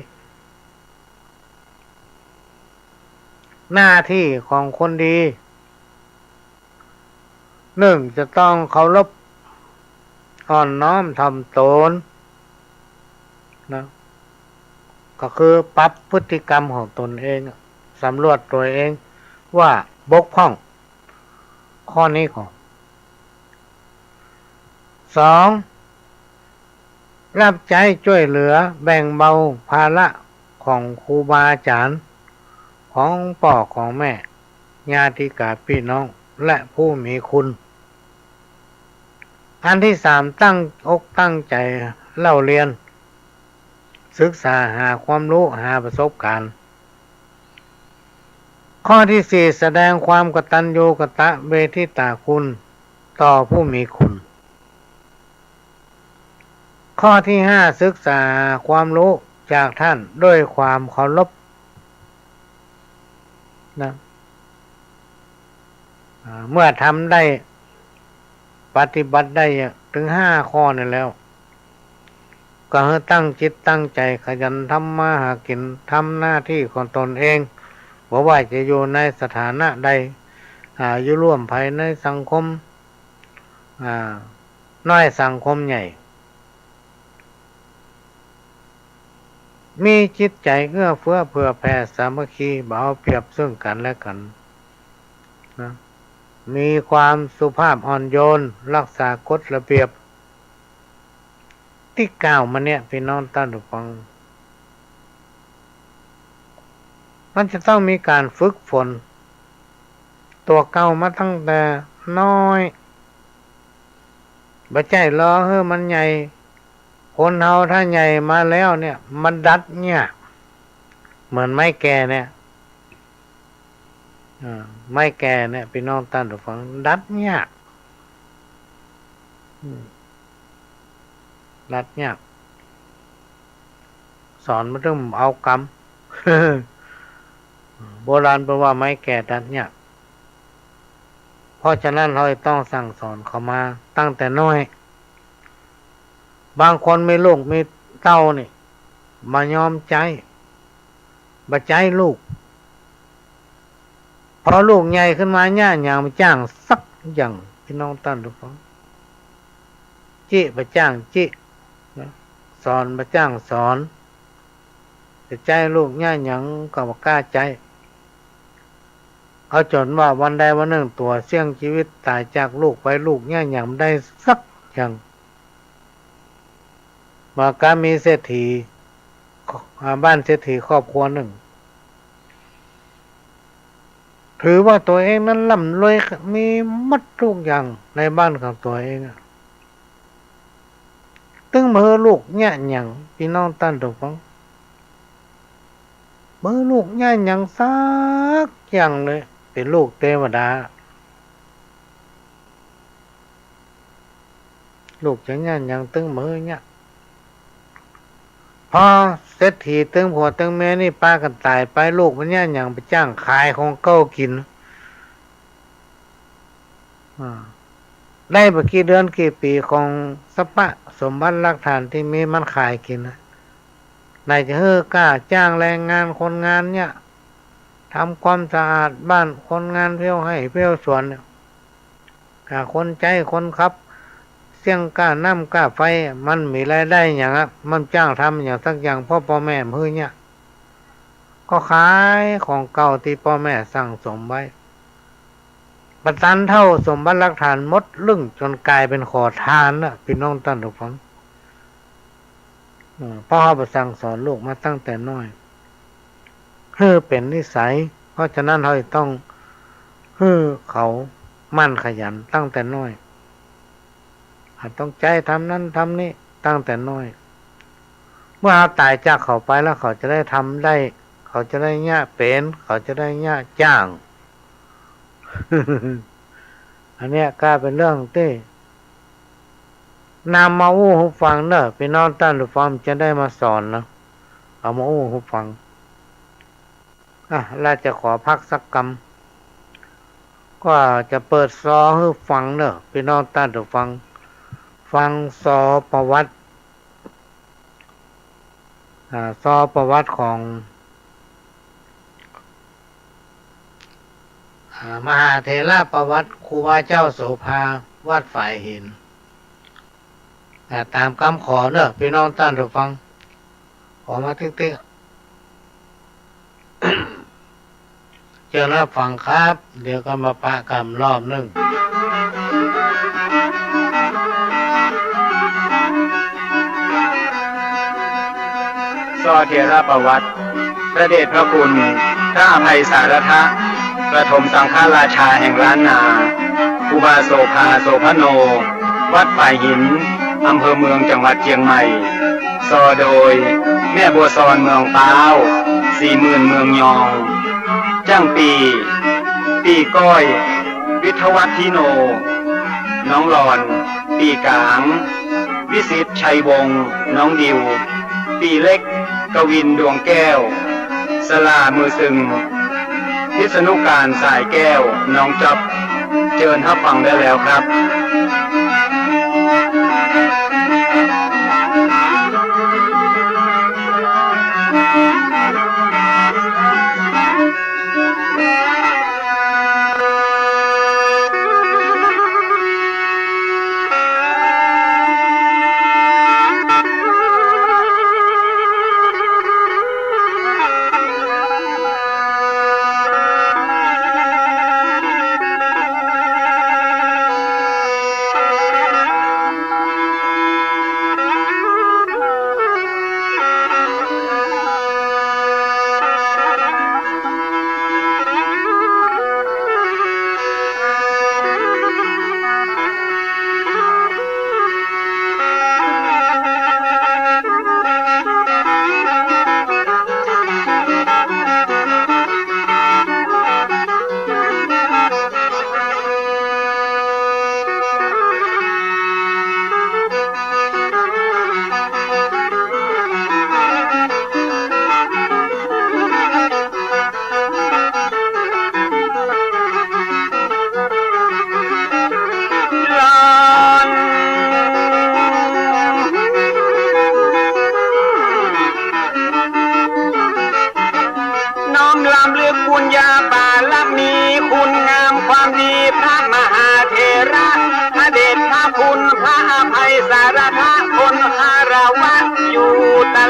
หน้าที่ของคนดี1จะต้องเคารพอ่อนน้อมถ่อมตนนะก็คือปรับพฤติกรรมของตนเองสำรวจตัวเองว่าบกพร่องข้อนี้ก่อน2รับใช้ช่วยเหลือแบ่งเบาภาระของครูบาอาจารย์ของพ่อของแม่ญาติกาพี่น้องและผู้มีคุณอันที่3ตั้งอกตั้งใจเล่าเรียนศึกษาหาความรู้หาประสบการณ์ข้อที่4แสดงความกตัญญูกตเวทิตาคุณต่อผู้มีคุณข้อที่5ศึกษาความรู้จากท่านด้วยความเคารพนะเมื่อทำได้ปฏิบัติได้ถึง5ข้อนี่แล้วก็ให้ตั้งจิตตั้งใจขยันทำมาหากินทำหน้าที่ของตนเองว่าจะอยู่ในสถานะใดอยู่ร่วมภายในสังคมน้อยสังคมใหญ่ มีจิตใจเอื้อเฟื้อเผื่อแผ่สามัคคีบ่เอาเปรียบซึ่งกันและกันนะมีความสุภาพอ่อนโยนรักษากฎระเบียบที่กล่าวมาเนี่ยพี่น้องท่านผู้ฟังมันจะต้องมีการฝึกฝนตัวเก่ามาตั้งแต่น้อยบ่ใจรอให้มันใหญ่คนเฮาถ้าใหญ่มาแล้วเนี่ยมันดัดเนี่ยเหมือนไม้แก่เนี่ยไม้แก่เนี่ยพี่น้องท่านผู้ฟังดัดเนี่ยดัดเนี่ยสอนมันต้องเอากรรม โบราณบอกว่าไม้แก่ดัดเนี่ยเพราะฉะนั้นเราต้องสั่งสอนเขามาตั้งแต่น้อยบางคนมีลูกมีเต้านี่มายอมใจบ่ใจลูกพอลูกใหญ่ขึ้นมาเนี่ยอย่างมาจ้างสักอย่างพี่น้องท่านทุกคนจิบ่จ้างจิสอนบ่จ้างสอนแต่ใจลูกเนี่ยอย่างก็บ่กล้าใจเอาจนว่าวันใดวันหนึ่งตัวเสี่ยงชีวิตตายจากลูกไปลูกเนี่ยอย่างได้สักอย่างมาการมีเศรษฐีบ้านเศรษฐีครอบครัวหนึ่งถือว่าตัวเองนั้นร่ำรวยมีมัดทุกอย่างในบ้านของตัวเองตึงมือลูกเนี่ยอย่างพี่น้องท่านทุกคนมือลูกเนี่ยอย่างสักอย่างเลยเป็นลูกเทวดาลูกจะเนี่ยอย่างตึงมือเนี่ยพอเศรษฐีตึงผัวตึงแม่นี่ป้ากันตายไปลูกมันเนี่ยอย่างไปจ้างขายของเก้ากินได้ไปกี่เดือนกี่ปีของสปะสมบัติหลักฐานที่มีมันขายกินนายจะกล้าจ้างแรงงานคนงานเนี่ยทำความสะอาดบ้านคนงานเพี้ยวให้เพี้ยวสวนเนี่ยกาคนใจคนขับเสี่ยงกล้าน้ำกล้าไฟมันมีรายได้อย่างมันจ้างทำอย่างสักอย่างพ่อแม่มือเนี่ยก็ขายของเก่าที่พ่อแม่สั่งสมไว้ประทันเท่าสมบัติหลักฐานมดลึ่งจนกลายเป็นขอทานน่ะพี่น้องท่านทุกท่านพ่อเขาไปสั่งสอนลูกมาตั้งแต่น้อยเป็นนิสัยเพราะฉะนั้นเราต้องเขามั่นขยันตั้งแต่น้อยต้องใจทำนั้นทำนี้ตั้งแต่น้อยเมื่อเขาตายจากเขาไปแล้วเขาจะได้ทำได้เขาจะได้เนี่ยเป็นเขาจะได้เนี่ยจ้าง อันเนี้ยก็เป็นเรื่องที่นำมาอู้หูฟังเนอะพี่น้องท่านผู้ฟังจะได้มาสอนนะเอามาอู้หูฟังเราจะขอพักสักกำก็จะเปิดซอให้ฟังเนอะพี่น้องท่านผู้ฟังฟังซอประวัติซอประวัติของมหาเถระประวัติครูบาเจ้าโสภาวัดฝ่ายหินตามคำขอเนอะพี่น้องท่านผู้ฟังขอมาติ๊กๆ เจอแล้วฟังครับเดี๋ยวก็มาปะกำรอบนึงซอเถระประวัติพระเดชพระคุณพระอภัยสารทะประถมสังฆราชาแห่งล้านนาครูบาโสภาโสภโนวัดฝ่ายหินอำเภอเมืองจังหวัดเชียงใหม่ซอโดยแม่บัวซอนเมืองป้าว40,000เมืองยองจ้างปีก้อยวิทวัฒทิโนน้องหลอนปีกางวิสิตชัยวงศ์น้องดิวปีเล็กกวินดวงแก้วสลามือซึงพิษณุการสายแก้วน้องจับเชิญรับฟังได้แล้วครับ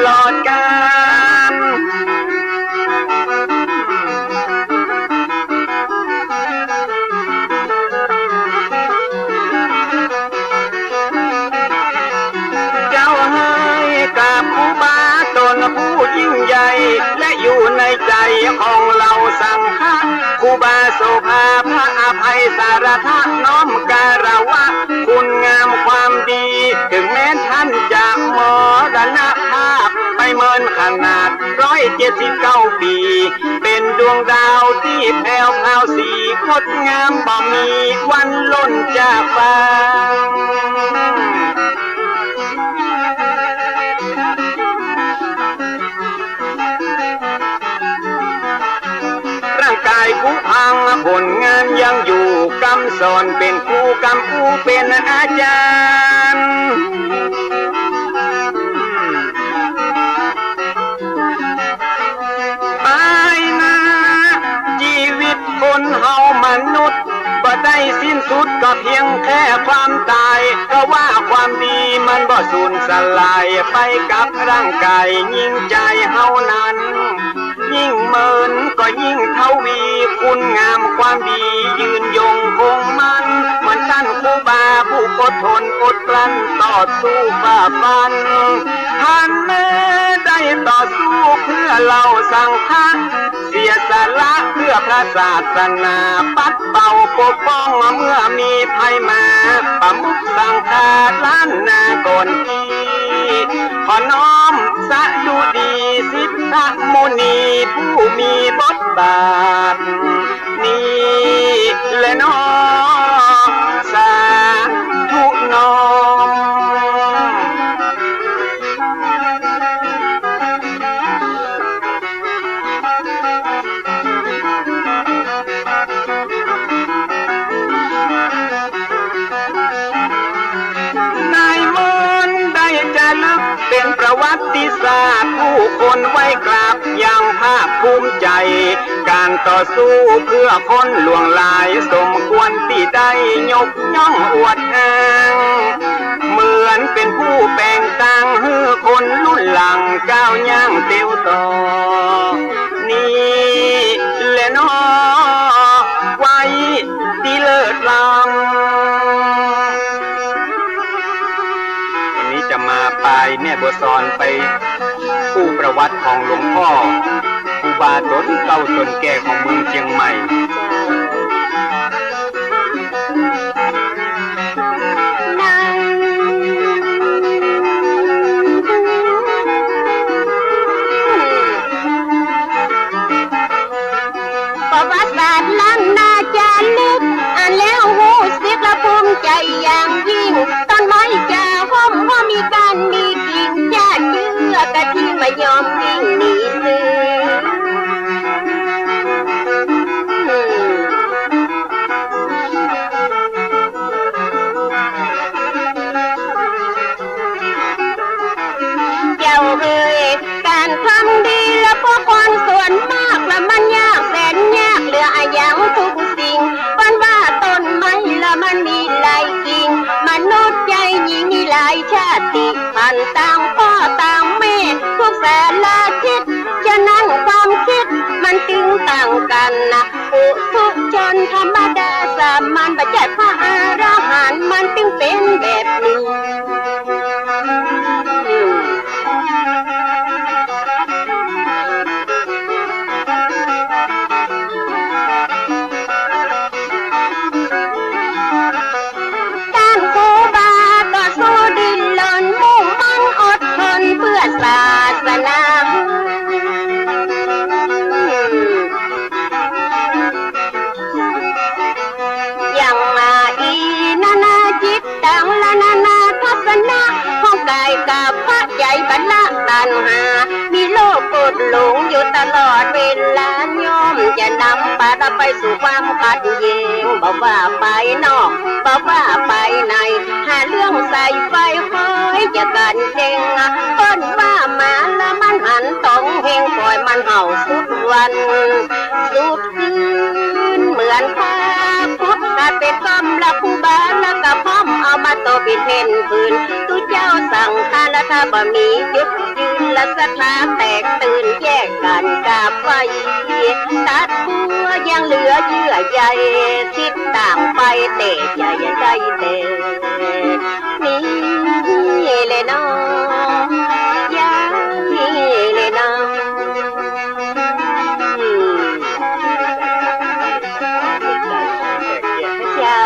ลอดกาลเจ้าให้กราบครูบาตนผู้ยิ่งใหญ่และอยู่ในใจของเราสังฆะครูบาโสภาพระอภัยสารทะน้อมการวะคุณงามความดีถึงแม้ท่านจะมรณภาพไปเมินขนาด179 ปีเป็นดวงดาวที่แผ่วพราวสีงดงามบ่มีวันล่นจากฟ้าร่างกายผู้พังผลงานยังอยู่กำสอนเป็นครูกำผู้เป็นอาจารย์ไปนะชีวิตคนเฮามนุษย์บ่ได้สิ้นสุดก็เพียงแค่ความตายเพราะว่าความดีมันบ่สูญสลายไปกับร่างกายยิ่งใจเฮานั้นยิ่งเมินก็ยิ่งทวีคุณงามความดียืนยงคงมันเหมือนท่านครูบาผู้อดทนอดกลั้นต่อสู้ฝ่าฟันท่านแม้ได้ต่อสู้เพื่อเราสังฆะเสียสละเพื่อพระศาสนาปัดเป่าปกป้องเมื่อมีภัยมาประมุขสังฆาล้านนาก่อนทีขอน้อมสะดุดีสิทธมุนีผู้มีบทบาทนี้และน้อสาธุน้อมนายมนต์ได้จะลึกเป็นประวัติศาสตร์ผู้คนไว้กราบอย่างภาคภูมิใจการต่อสู้เพื่อคนหลวงหลายสมควรที่ได้ยกย่องอวดอ้างเหมือนเป็นผู้แปลงต่างให้คนรุ่นหลังก้าวย่างเตียวต่อนี่แหละน้อไว้ที่เลิศล้ำวันนี้จะมาปลายแม่บัวซอนไปผู้ประวัติของหลวงพ่อครูบาตนเก่าตนแก่ของเมืองเชียงใหม่ประวัติศาสตร์ล้านนาจารึกอ่านแล้วหูสึกและภูมิใจอย่างยิ่งต้นไม้จะห้อมว่ามีการมีกิ่งญาติเชื่อกะที่ไม่ยอมวิ่งหนีสื่เจ้าเอ่ยการทำดีและพวกคนส่วนมากและมันยากแสนยากเหลืออายังทุกสิ่งวันว่าต้นไม้และมันมีหลายกิ่งมนุษย์ใจหญิงมีหลายชาติพันธุ์ต่างพ่อต่างแม่ทุกสารทิศฉะนั้นความคิดมันจึงต่างกันนะปุถุชนธรรมดาสามัญปัจจัยพระอรหันต์มันจึงเป็นแบบนี้ หลงอยู่ตลอดเวลาย่อมจะนำพาเราไปสู่ความขัดแย้งบอกว่าไปนอกบอกว่าไปในหาเรื่องใส่ไฟคอยจะกันเจงต้นว่ามาแล้วมันหันตรงเฮงปล่อยมันเห่าสุดวันสุดคืนเหมือนพาพุทธกาเป็นกำลังผู้บ้านแล้วก็พร้อมเอามาโตเป็นเพ่นปืนตุเจ้าสั่งทานแล้วถ้าบ่มียุดยืน และศรัทธาแตกตื่นแยกกันกาบไฟตัดบัวยังเหลือเยื่อใยทิศต่างไปเตะใหญ่ใจเตะนี่เลยน้องยายเลยน้องเจ้า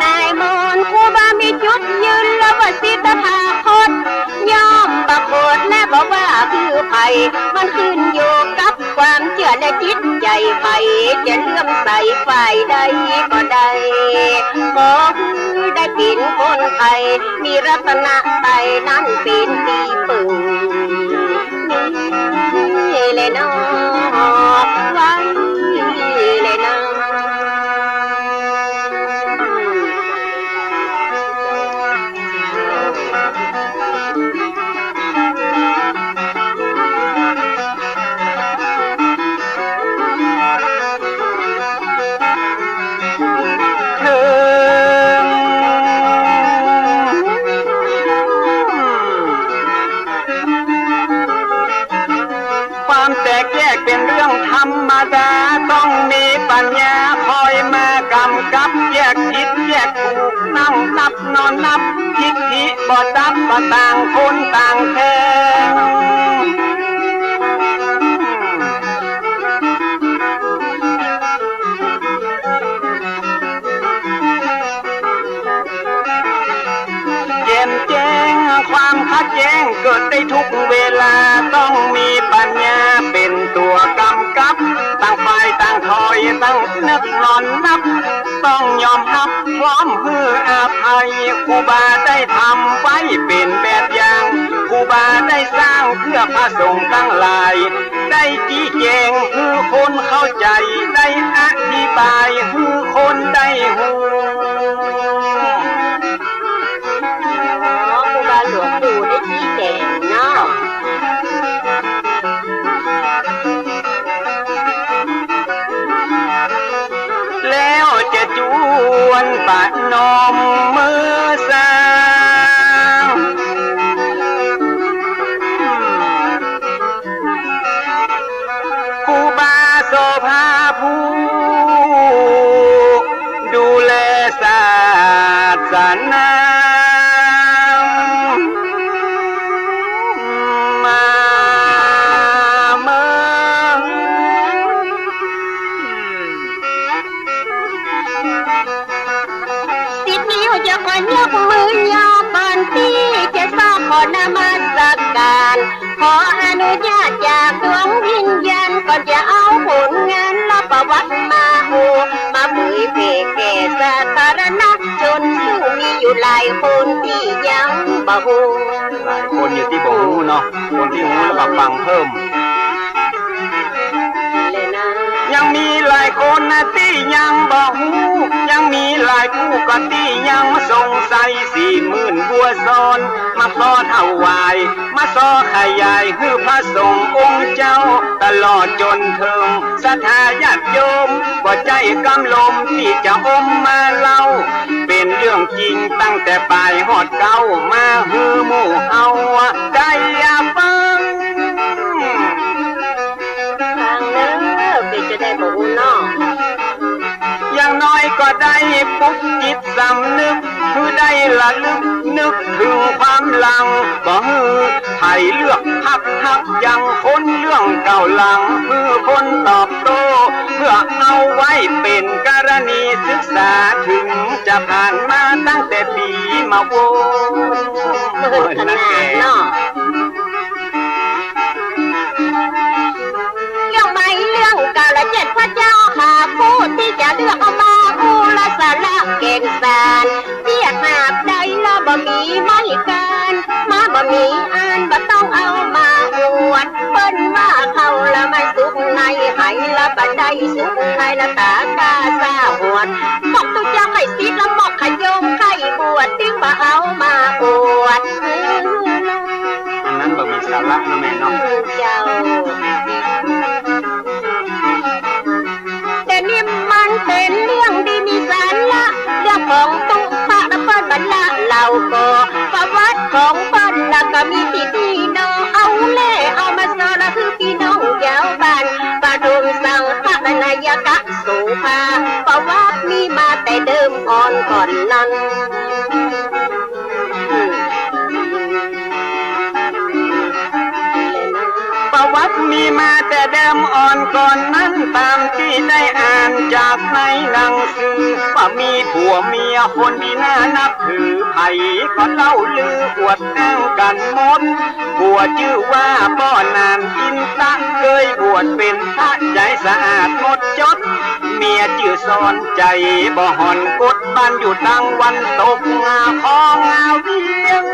นายมนต์ครูบามีจุดยืนและว่าสิทธาคตยอมบักโคตและบอกว่าคือไผ่มันขึ้นอยู่กับความเชื่อและจิตใจไผ่จะเลื่อมใสฝ่ายใดก็ได้ขอคือได้กินคนไทยมีรัตนะไตนั้นเป็นดีปึงนี่เลยน้องไว้เลยน้องความแตกแยกเป็นเรื่องธรรมดาต้องมีปัญญาคอยมากำกับแยกผิดแยกถูกนั่งนับนอนนับทิฏฐิบ่ดับบ่ต่างคนต่างแท้แจ่มแจ้งความขัดแย้งเกิดได้ทุกเวลาต้องมีปัญญาเป็นตัวกำกับต่างฝ่ายต่างถอยตั้งนึกนอนนับต้องยอมรับพร้อมฮืออาภัยครูบาได้ทำไว้เป็นแบบอย่างครูบาได้สร้างเพื่อพระสงฆ์ทั้งหลายได้ชี้แจงคือคนเข้าใจได้อธิบายคือคนได้หูครูบาหลวงปู่ได้ชี้แจงเนาะแล้วจะจวนปะนมมือสร้างครูบาโสภาผู้ดูแลศาสนาจะขอยกมือยอก่อนที่จะสร้างขอนมัสการขออนุญาตจากดวงวิญญาณก่อนจะเอาผลงานและประวัติมามาเผยแผ่แก่สาธารณชนซึ่งมีอยู่หลายคนที่ยังบ่ฮู้หลายคนอยู่ที่บ่ฮู้เนาะคนที่ฮู้แล้วก็ฟังเพิ่มยังมีหลายคนนะที่ยังบ่ฮู้ยังมีหลายผู้ก็ที่ยังสงสัย40,000บัวซ้อนมาขอถวายมาซอขยายคือพระสงฆ์องค์เจ้าตลอดจนถึงศรัทธาญาติโยมบ่ใจกำลมที่จะอมมาเล่าเป็นเรื่องจริงตั้งแต่ปลายฮอดเก้ามาฮือหมู่เฮาได้อย่าฟังจะได้บ่ฮู้เนาะอย่างน้อยก็ได้ปลุกจิตสำนึกคือได้ละลึกนึกถึงความหลังบ่ฮือไทยเลือกฮักยังคนเรื่องเก่าหลังคือคนตอบโต้เพื่อเอาไว้เป็นกรณีศึกษาถึงจะผ่านมาตั้งแต่ปีมาโวนั่นแก่เนาะเรื่องกาลเจ็ดพระเจ้าหาผู้ที่จะเลือกเอามาผู้ละสาระเก่งสารเทียบหาบใดละบ่มีไม่การมาบ่มีอ่านบ่ต้องเอามาอวดเปิ้นว่าเขาละมันสุขในไหละบ่ได้สุขในละตากาซาหวดบอกตุเจ้าให้สิละบอกขยมให้บวชถึงบ่เอามาอวดอันนั้นบ่มีสาระนะแม่เนาะเจ้าแต่นี่มันเป็นเรื่องดีมี ของบ้านแล้วก็มีพี่น้องเอาเล่เอามาสอนคือพี่น้องยาวบ้านปารุมสังฆนายกะสุภาประวัติมีมาแต่เดิมก่อนนั้นประวัติมีมาแต่เดิมอ่อนก่อนนั้นตามที่ได้อ่านจากในหนังสือว่ามีผัวเมียคนที่น่านับถือไผก็เล่าลืออวดอ้างกันหมดผัวชื่อว่าป้อนานอินตะเคยบวชเป็นพระใจสะอาดหมดจดเมียชื่อสอนใจบ่หอนกดบ้านอยู่ตั้งวันตกงาพองาเวียง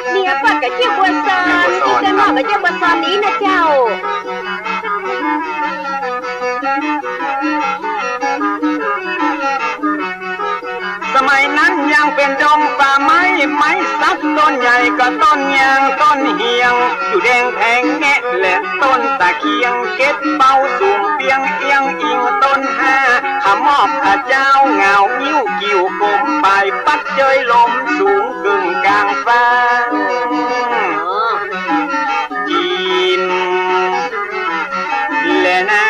เมียปัดกับเจ้าบัวซอนที่จะนอกกับเจ้าบัวซอนนี้นะเจ้าสมัยนั้นยังเป็นดงป่าไม้สักต้นใหญ่ก็ต้นยางต้นเฮียงอยู่แดงแพงแงะและต้นตะเคียงเก็บเป้าสูงเปียงเอียงอิงต้นห้าขมอบข้าเจ้าเงานิ้วกิ่วกลมปลายปัดเจยลมสูงกึ่งกลางฟ้าจีนและนะ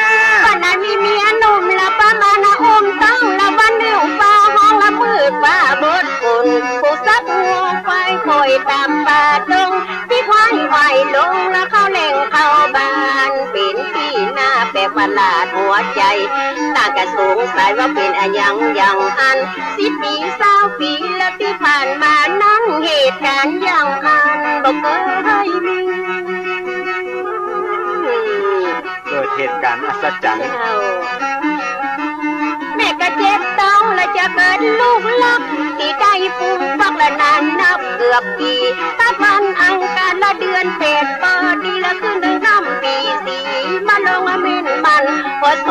ป้านามีเมียหนุ่มละป้ามานาอุ้มตั้งละวันเดียวฟ้าห้องละมืดฟ้าบดฝุ่นผู้ซักหัวไฟคอยตามป่าดงที่ควายไหวลงแล้วเข้าเล่งเข้าบ้านเป็นที่หน้าแปลกประหลาดหัวใจตากระสงสัยว่าเป็นอย่างอัน10 ปี20 ปีและที่ผ่านมานั้นเหตุการณ์อย่างอันบอกเคยมีเกิดเหตุการณ์อัศจรรย์แม่ก็เจ็บต้องและจะเกิดลูกลักที่ได้ฟูมฟักและนานนับเกือบปีถ้าพันอังการละเดือนเป็ดปอดีละขึ้นหนึ่งน้ำปี4มาลงเม่นมันพศ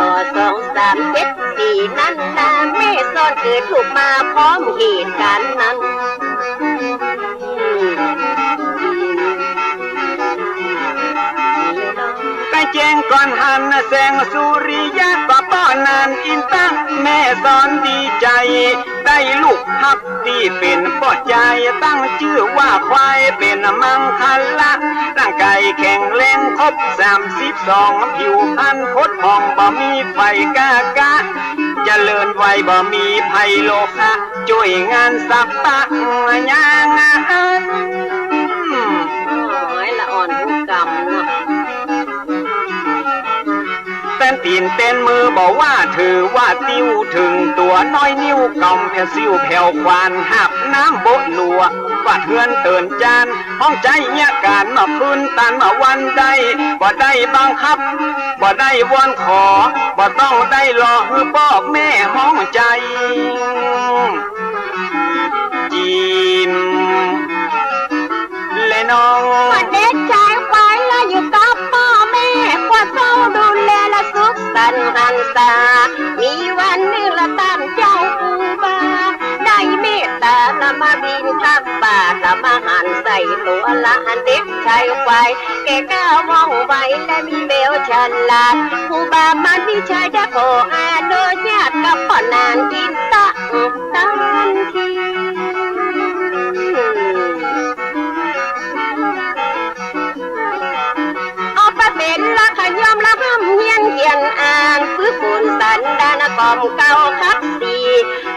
2374นั้นนาแม่ซ่อนเกิดถูกมาพร้อมเหตุการณ์นั้นใกล้แจ้งก่อนหันแสงสุริยะก็ป้อนานอินตั้งแม่สอนดีใจได้ลูกทับที่เป็นป้อใจตั้งชื่อว่าควายเป็นมังคัลละร่างกายแข็งแรงครบ32ผิวพรรณพดผ่องบ่มีไฟกากะเจริญไวบ่มีภัยโลคะช่วยงานสับปะยางอันละอ่อนผู้กรรมเต้นตีนเต้นมือบอกว่าถือว่าติ้วถึงตัวน้อยนิ้วกำแผ่ซิวแผ่วควานหับน้ำโบหนัวว่าเทือนเตือนจานห้องใจเนี่ยการมาพื้นตันมาวันได้บ่ได้บังคับบ่ได้วอนขอบ่ต้องได้รอคือพ่อแม่ห้องใจจีนเลยน้องเด็กชายควายละอยู่กับพ่อแม่กว่าเฝ้าดูแลละสุขสันต์หันษามีวันหนึ่งละตามเจ้าปูบาได้เมตตาละมาบินทับบาทละมาหันใส่ตัวละอันเด็กชายควายแกก้าวว่องไวและมีเบลฉลาดผู้บามันวิชัยจะขออาโดยญาติกับพ่อนานอินตะทันทีเป็นละขยอมละห้ำเฮียนเขียนอ่านฝึกฝนสันดานกอมเก่าคักสี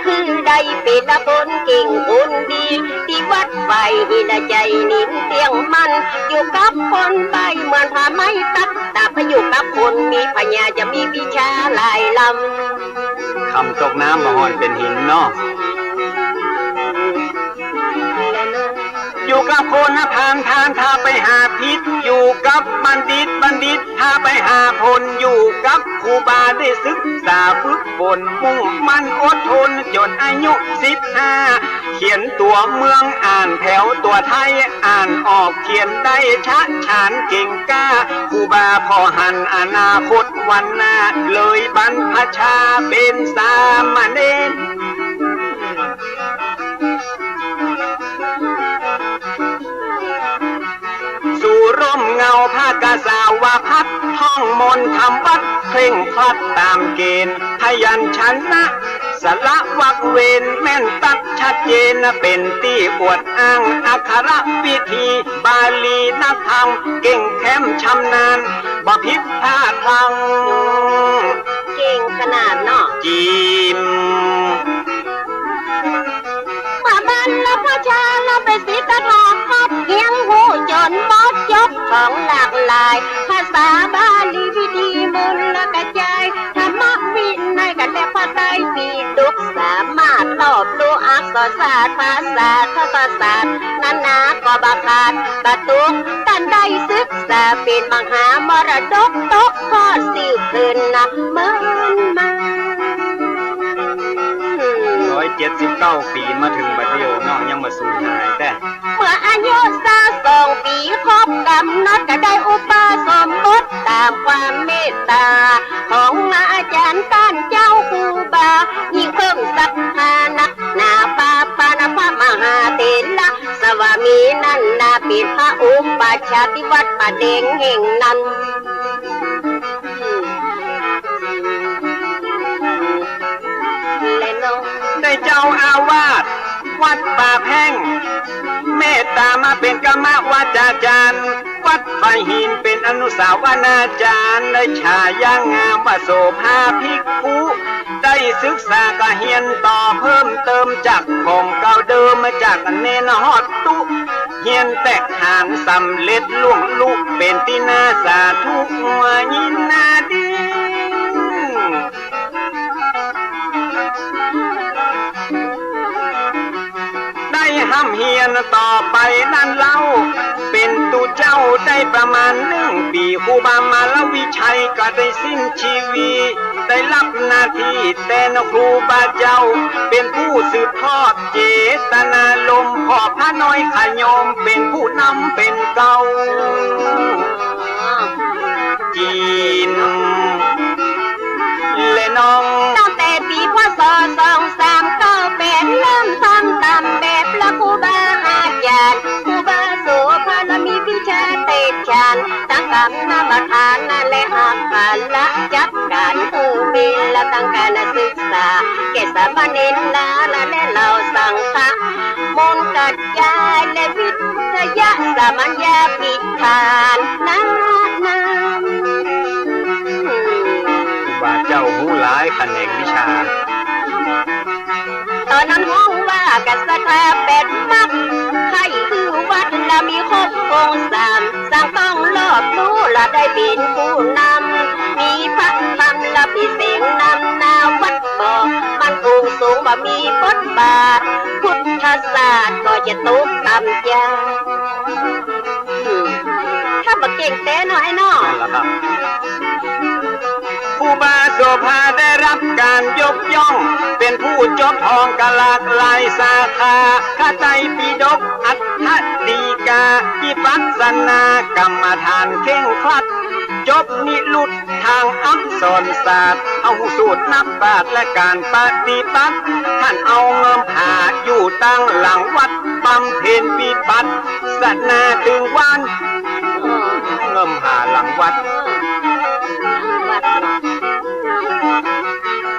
คือได้เป็นละคนเก่งคนดีที่วัดไฟหินใจนิ่มเตียงมันอยู่กับคนใบเหมือนผ้าไม้ตัดตาพอยู่กับคนมีปัญญาจะมีวิชาหลายลำคำตกน้ำมาหอนเป็นหินเนาะอยู่กับคนผ่านพาไปหาพิษอยู่กับบัณฑิตพาไปหาผลอยู่กับครูบาได้ศึกษาฝึกฝนมุ่งมั่นอดทนจนอายุ15เขียนตัวเมืองอ่านแถวตัวไทยอ่านออกเขียนได้ชัดฉานเก่งกล้าครูบาพอหันอนาคตวันหน้าเลยบรรพชาเป็นสามเณรสู่ร่มเงาผ้ากาสาวพัดท่องมนต์ทำวัดเคร่งครัดตามเกณฑ์พยัญชนะ สละวักเวนแม่นตัดชัดเจนเป็นที่อวดอ้างอักขระวิธีบาลีนักธรรมเก่งแคมชำนาญบ่ผิดพลาดพลังเก่งขนาดเนาะจีมมาบ้านแล้วพ่อชาเราไปสิตะทองครอบเคียงหูจนหมดยกของหลากหลายภาษาบาลีวิธีมูลและกระจายธรรมะวินัยกันและพระไตรปิฎกสามารถรอบรู้อักษรศาสตร์ภาษาทศศาสตร์นานาก็บาขาดประตูท่านได้ศึกษาเป็นมหามรดกตกทอดสืบคืนนับเมื่อนมา179 ปีมาถึงบัดเดียวเนาะยังมาสูญหายแต่เมื่ออายุ22 ปีครบกำหนดก็ได้อุปสมบทตามความเมตตาของอาจารย์ต้านเจ้าครูบายิ่งเพิ่มศรัทธานักหนาปาปานะพระมหาเถระสวามีนั่นนาเป็นพระอุปชาติวัดป่าเด้งแห่งนั้นได้เจ้าอาวาสวัดป่าแพ่งเมตตามาเป็นกรรมวาจาจารย์วัดไฟหินเป็นอนุสาวนาจารย์ได้ฉายางามว่าโสภาภิกขุได้ศึกษากะเฮียนต่อเพิ่มเติมจากของเก่าเดิมมาจากเนนฮอดตุเฮียนแตกหานสำเร็จล่วงลุกเป็นที่น่าสาธุหัวยินนาดีห้ำเฮียนต่อไปนั่นเล่าเป็นตูเจ้าได้ประมาณ1 ปีครูบามาลวิชัยก็ได้สิ้นชีวีได้รับหน้าที่แต่นครูบาเจ้าเป็นผู้สืบทอดเจตนาลมขอพระน้อยขยมเป็นผู้นำเป็นเก่าจีนและน้องตั้งแต่ปีพ.ศ. 2398เริ่มทำตามแบบละครูบาอาจารย์ครูบาโสภาและมีวิชาเตชะตั้งกรรมประธานและหักขันละจัดการเมลและตั้งการศึกษาเกษบเนนนาและเราสังฆะมนต์กัจจายและวิทยาสามัญญาปิธานนาว่าเจ้าหูหลายแขนงวิชาตอนนั้นห้องว่ากัสถาเป็นมักให้คือวัดและมีครบองค์3สร้างต้องรอบรู้และได้เป็นผู้นำมีพระธรรมและพิเศษนำนาวัดบอกมันองค์สูงบ่มีบทบาทพุทธศาสตร์ก็จะตกต่ำยาถ้าบ่เก่งแต่น้อยน้อครูบาโสภาได้รับการยกย่องเป็นผู้จบทองกะหลากหลายสาขาพระไตรปิฎกอัฏฐดีกาวิปัสสนากรรมฐานเข่งครัดจบนิรุตทางอักษรศาสตร์เอาสูตรนับบาทและการปฏิบัติท่านเอาเงิมหาอยู่ตั้งหลังวัดบำเพ็ญวิปัสสนาถึงวันเงิมหาหลังวัด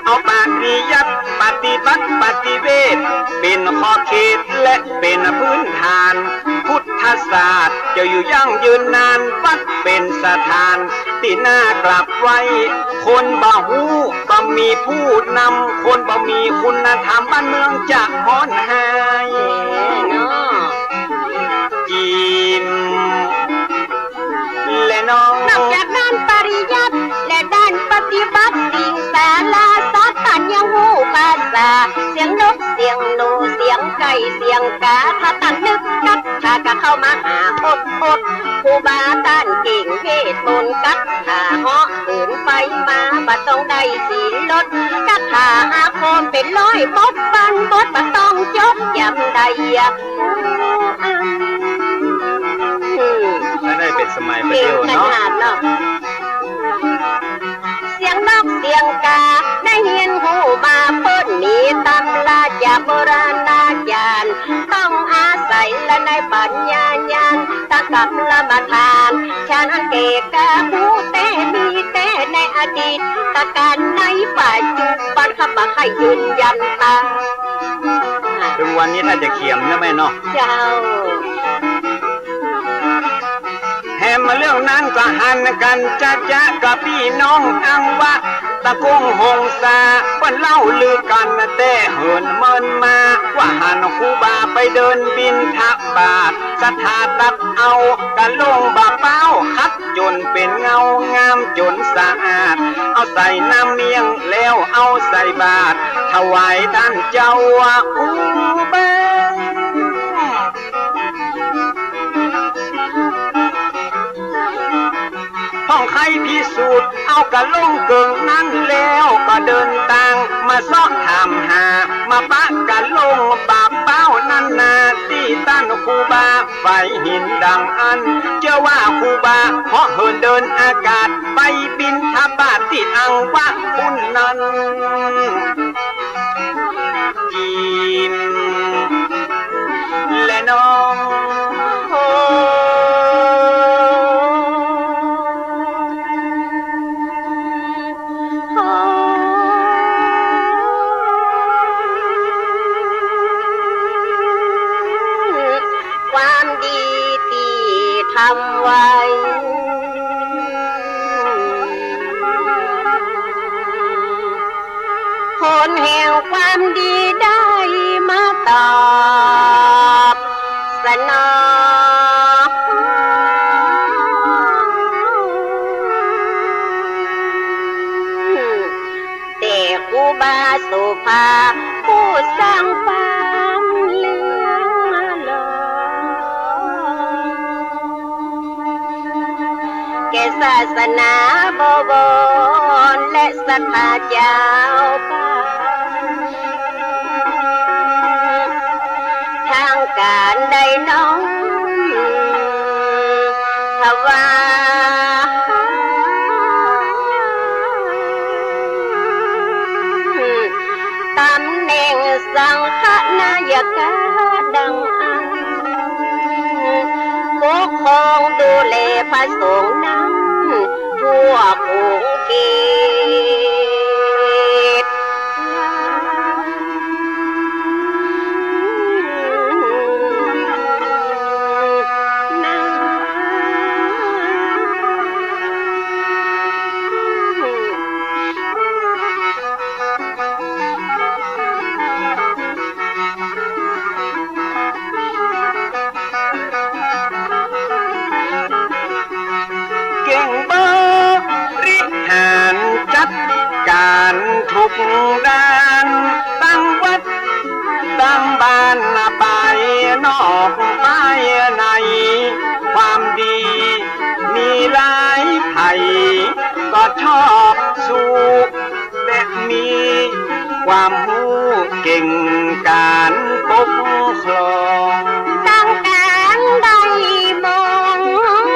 เอาปริยัติปฏิบัติปฏิเวทเป็นขอบเขตและเป็นพื้นฐานพุทธศาสตร์จะอยู่ยั่งยืนนานวัดเป็นสถานที่น่ากลับไว้คนบ่ฮู้บ่มีผู้นำคนบ่มีคุณธรรมบ้านเมืองจะฮ้อนหายจีนและน้องนอกจากด้านปริยัติและด้านปฏิบัติสิ่งสาราสัตว์ตันยังหูภาษาเสียงนกเสียงหนูเสียงไก่เสียงกาถ้าตันนึกนักถ้าก็เข้ามาหาอดครูบาท่านเก่งเวทมนต์กัดถ้าเหาะขืนไปมาบ่ต้องได้สีลดกัดถ้าอาคมเป็นร้อยบทปันบทบ่ต้องจบยำใดได้เป็นสมัยประเดี๋ยวเนาะเสียงนกเสียงกาได้เฮียนหูมาเพิ่นมีตำราจากโบราณอาจารย์ต้องอาศัยและในปัญญาญาณตั้งกับละมาทานฉันเกกาหูแต่มีแต่ในอดีตตะการในปัจจุบันขบะใคร ยืนยันตา ถึงวันนี้ถ้าจะเขียมนะแม่เนาะ เจ้า แฮมมาเรื่องนั้นก็หันกันจะกับพี่น้องอังวะตะกงหงสาเปิ้นเล่าลือกันแต่เหินเมินมาว่าหันครูบาไปเดินบินทบาทสถาตักเอากันลงบาเป้าคัดจนเป็นเงางามจนสะอาดเอาใส่น้ำเมียงแล้วเอาใส่บาตรถวายท่านเจ้าอุบาห้องใครพิสูจน์เอากระลงเกิงนั้นแล้วก็เดินทางมาซ้อถามหามาปะกระลงบาเป้านั่นนาที่ต้านครูบาไฟหินดังอันเจ้าว่าครูบาเพราะเหินเดินอากาศไปบินทบาทที่อังวะคุณนั้นจิมและน้องโฮความดีที่ทำไว้ ผลแห่งความดีได้มาตอบสนองแต่ครูบาโสภาผู้สร้างความเหลือหลอแก่ศาสนาบวรและศรัทธาเจ้าป่าทางการใดน้องถวายตำแหน่งสังฆนายกาดังอันปกครองดูแลพระสงฆ์นั้นทั่วภูเก็ตเก่งบริหารจัดการทุกด้านตั้งวัดตั้งบ้านไปนอกไปในความดีมีหลายไผ่ก็ชอบสู้และมีความรู้เก่งการปกครอง ตั้งการได้มอง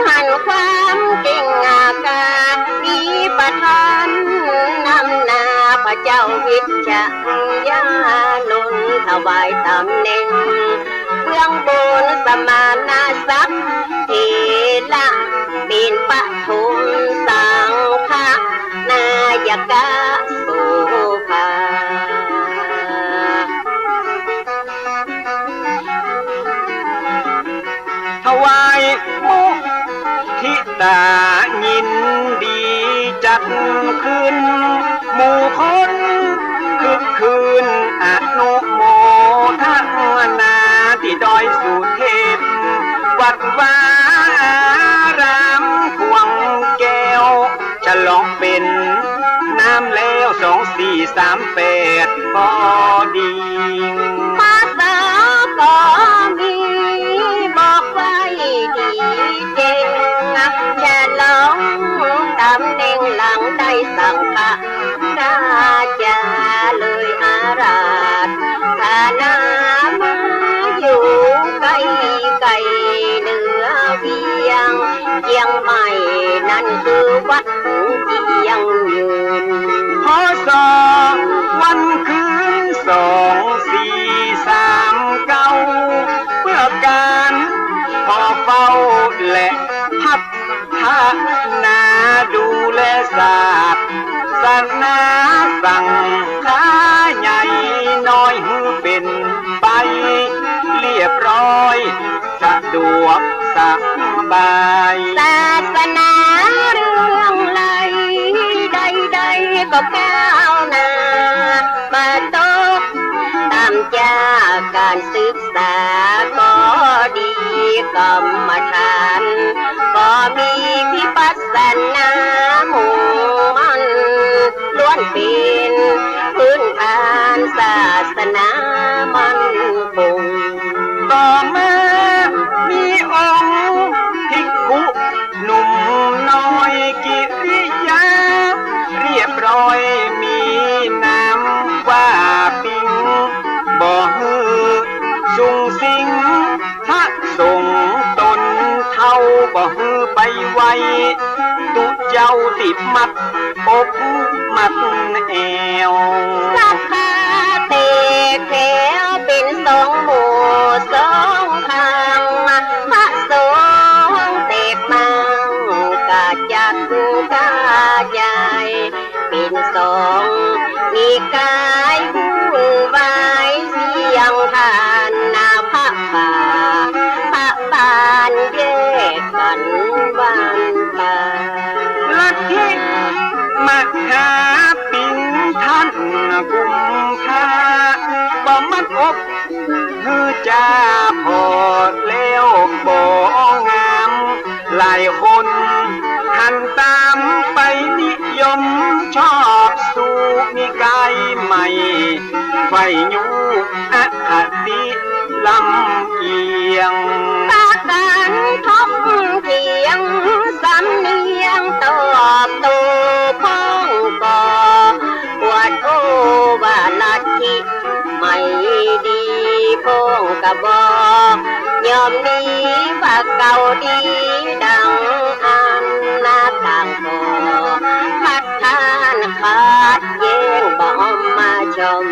หันความเก่งอาการมีประทานนำหน้าพระเจ้าวิชญาณนถวายตำแหน่งเบื้องบนสมานาศักดิ์เทละเป็นปฐุมสังฆนายกาโสภา ถวายมุทิตายินดีจัดขึ้นหมู่คนคึกคืนอนุโมทนาที่ดอยสุเทพวัดวาอารามควงแก้วฉลองเป็นน้ำแล้ว2438พอดี มาสาก็มีบอกไว้ดีเจงฉลองตำแหน่งหลังได้สังฆราชาเลยอาราธฐานามาอยู่ไกลไกลเหนือเวียงเชียงใหม่นั่นคือวัดเจียงยืน พศวันคืน2439เพื่อการพอเฝ้าและพัฒนาดูแลศาสตร์ศาสนาสังฆาญ วกสบายศาสนาเรื่องไรใดๆก็ก้าวหน้ามาตกตามจากการศึกษาก็ดีกรรมฐานก็มีวิปัสสนามุ่งมันล้วนเป็นพื้นฐานศาสนามันคงต่อมามีองค์ภิกขุหนุ่มน้อยกิริยาเรียบร้อยมีนามว่าปิงบ่ฮือสุงสิงพระสงฆ์ตนเท่าบ่ฮือไปไวตุเจ้าติดมัดอกมัดแอวสักพาเตะแถวเป็นสองหมู่สองทางพระสงฆ์เตกมังกาจักกาใหญ่เป็นสองมีกายผู้ไว้เสียงทานนาพระป่าพระปานแยกกันวันตาลัทธิมหาปิงท่านกุมภาบ่มัดอกฮือจ้าพอแล้วบ่งามหลายคนหันตามไปนิยมชอบสู่นิกายใหม่ไฟยูอคติลำเอียงปากันทบเทียงสำเนียงตอบโต้พ้องก่อปวดโอว่าลัทธิไม่ดีพ้องกะบอกยอมนี้ว่าเก่าดีดังอันนาต่างก่อพัดทานขาดเย่งบ่มาชม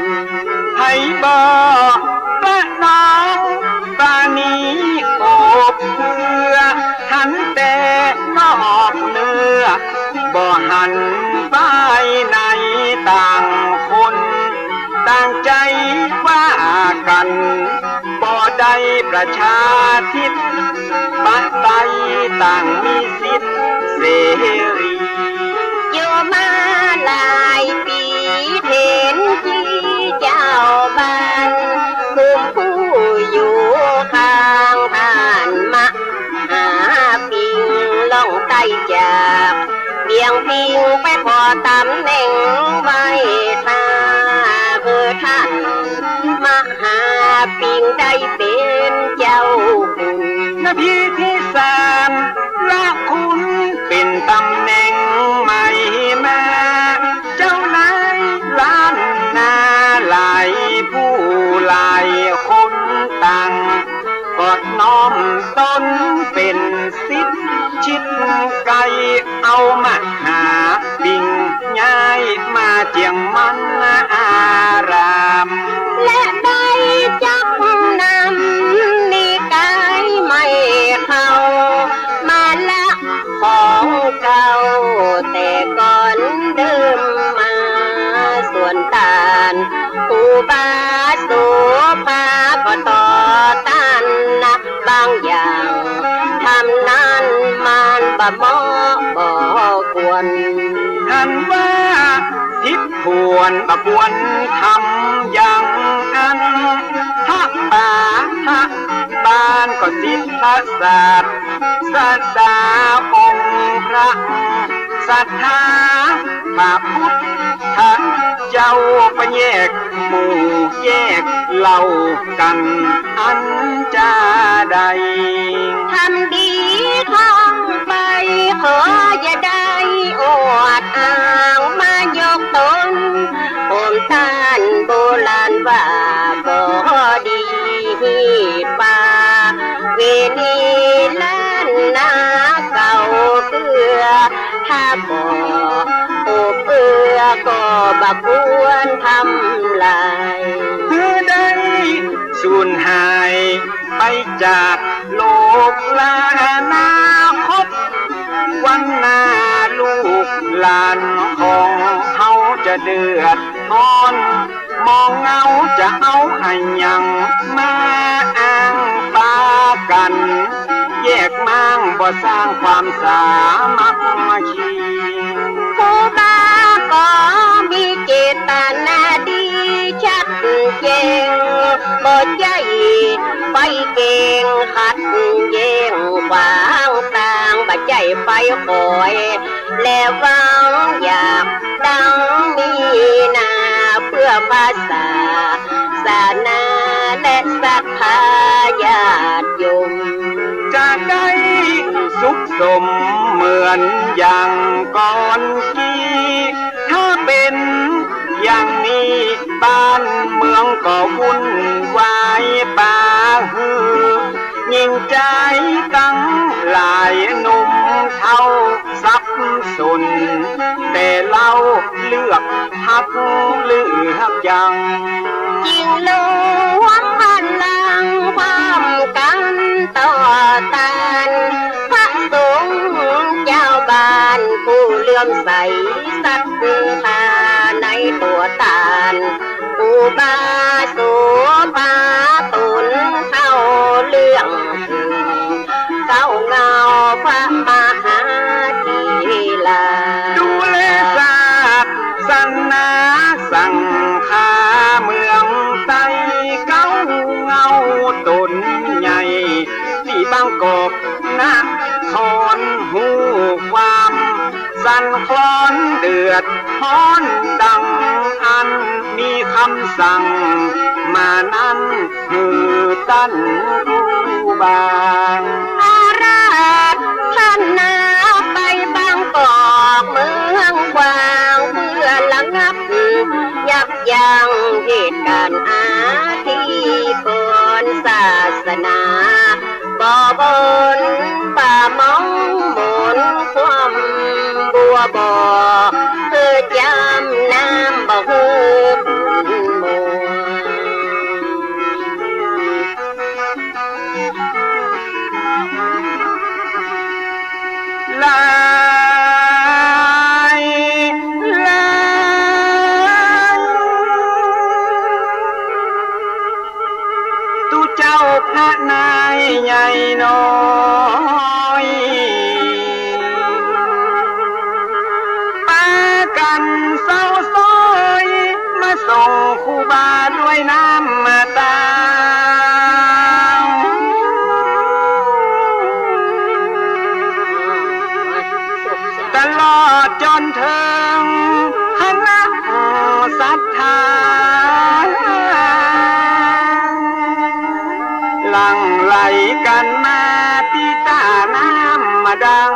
ให้บอกป้าน้องป้านี้โอบเพื่อหันแต่นอกเนื้อบ่หันไปในต่างคนต่างใจว่ากันบ่ได้ประชาธิปไตยต่างมีสิทธิเสรีอยู่มาหลายปีเห็นจีเจ้าบ้านคุมผู้อยู่ข้างผ่านมาหาปิงล่องใต้จากเบี่ยงพิงไปพอตำแหน่งไว้ท่าท่านมหาปิงได้เป็นเจ้าคุณนาทีที่สามละคุณเป็นตำแหน่งใหม่มาเจ้านายล้านนาหลายผู้หลายคนต่างกอดน้อมตนเป็นสิทธิ์ชิดไกลเอามาหาปิงย้ายมาเจียงมันอารามและได้จักนำนิกายไม่เข้ามาละของเก่าแต่ก่อนเดิมมาส่วนตานอุบาโสภาก็ต่อต้านนะบางอย่างทำนั้นมันบ่เหมาะบ่ควรหันว่าทิพพวนบ่ควรทำอย่างอันถ้าป่าถ้าบ้านก็สิทธศาสตร์ศาสดาองค์พระศรัทธาพระพุทธเจ้าไปแยกหมู่แยกเหล่ากันอันจะได้ทำดีทำไปขออย่าได้อวดอ้างมายกตนผมท่านโบราณว่าบ่ดีป่าเวนีล้านนาเก่าเกือถ้าบ่โอบเอื้อก็บ่ควรทำลายเพื่อได้สูญหายไปจากโลกลานาคตวันหน้าลูกหลานของเขาจะเดือดร้อนมองเงาจะเอาให้ยังมาอ้างปากัน นแยกมั่งบ่สร้างความสามัคคี ครูบาก็มีเจตนาดีชัดเจนบ่ใจไปเก่งขัดแย้งขวางต่างบ่ใจไปคอยและหวังอยากดังมีนาเพื่อภาษาศาสนาและศรัทธาญาติโยม จะได้สุขสมเหมือนอย่างก่อนกี้ถ้าเป็นอย่างนี้บ้านเมืองก็วุ่นวายป่าฮือยิ่งใจตั้งหลายหนุ่มเท่าสับสนแต่เราเลือกหักเลือกยัง จริงล้วนพลังความกันต่อต้านพระสงฆ์เจ้าบ้านผู้เลื่อมใสศรัทธาในตัวตานอุบาสุปาตุนเข้าเรื่องถึงเก้าเงาพระมหาธีลา ดูแลศาสนาสั่งคาเมืองไต้เก้าเงาตนใหญ่ที่บางกอกนะคอนหูความสั่นคลอนเดือดฮ้อนดังอันมีคำสั่งมานั้นคือตั้นกูบาง อาราธนาไปบางกอกเมืองกวางเพื่อระงับยับยั้งเหตุการณ์อาทีก่อนศาสนาบ่บนป่ามองมนความบัวบ่อเพื่อจำน้ำบ่เฮือบุญมัว ลายลายตุเจ้าพระนายใหญ่น้อยปากันเศร้าซอยมาส่งครูบาด้วยน้ำมาตา ตลอดจนถึงคณะศรัทธาหลั่งไหลกันมาที่ตาน้ำมาดัง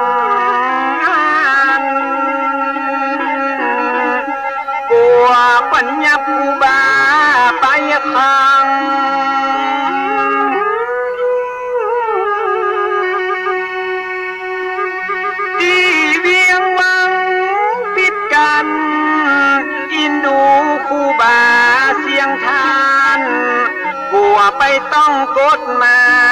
กลัวปัญญาภูบาไปขัง ที่เวียงวังปิดกันอินดูคูบาเสียงทานกลัวไปต้องกฎหมาย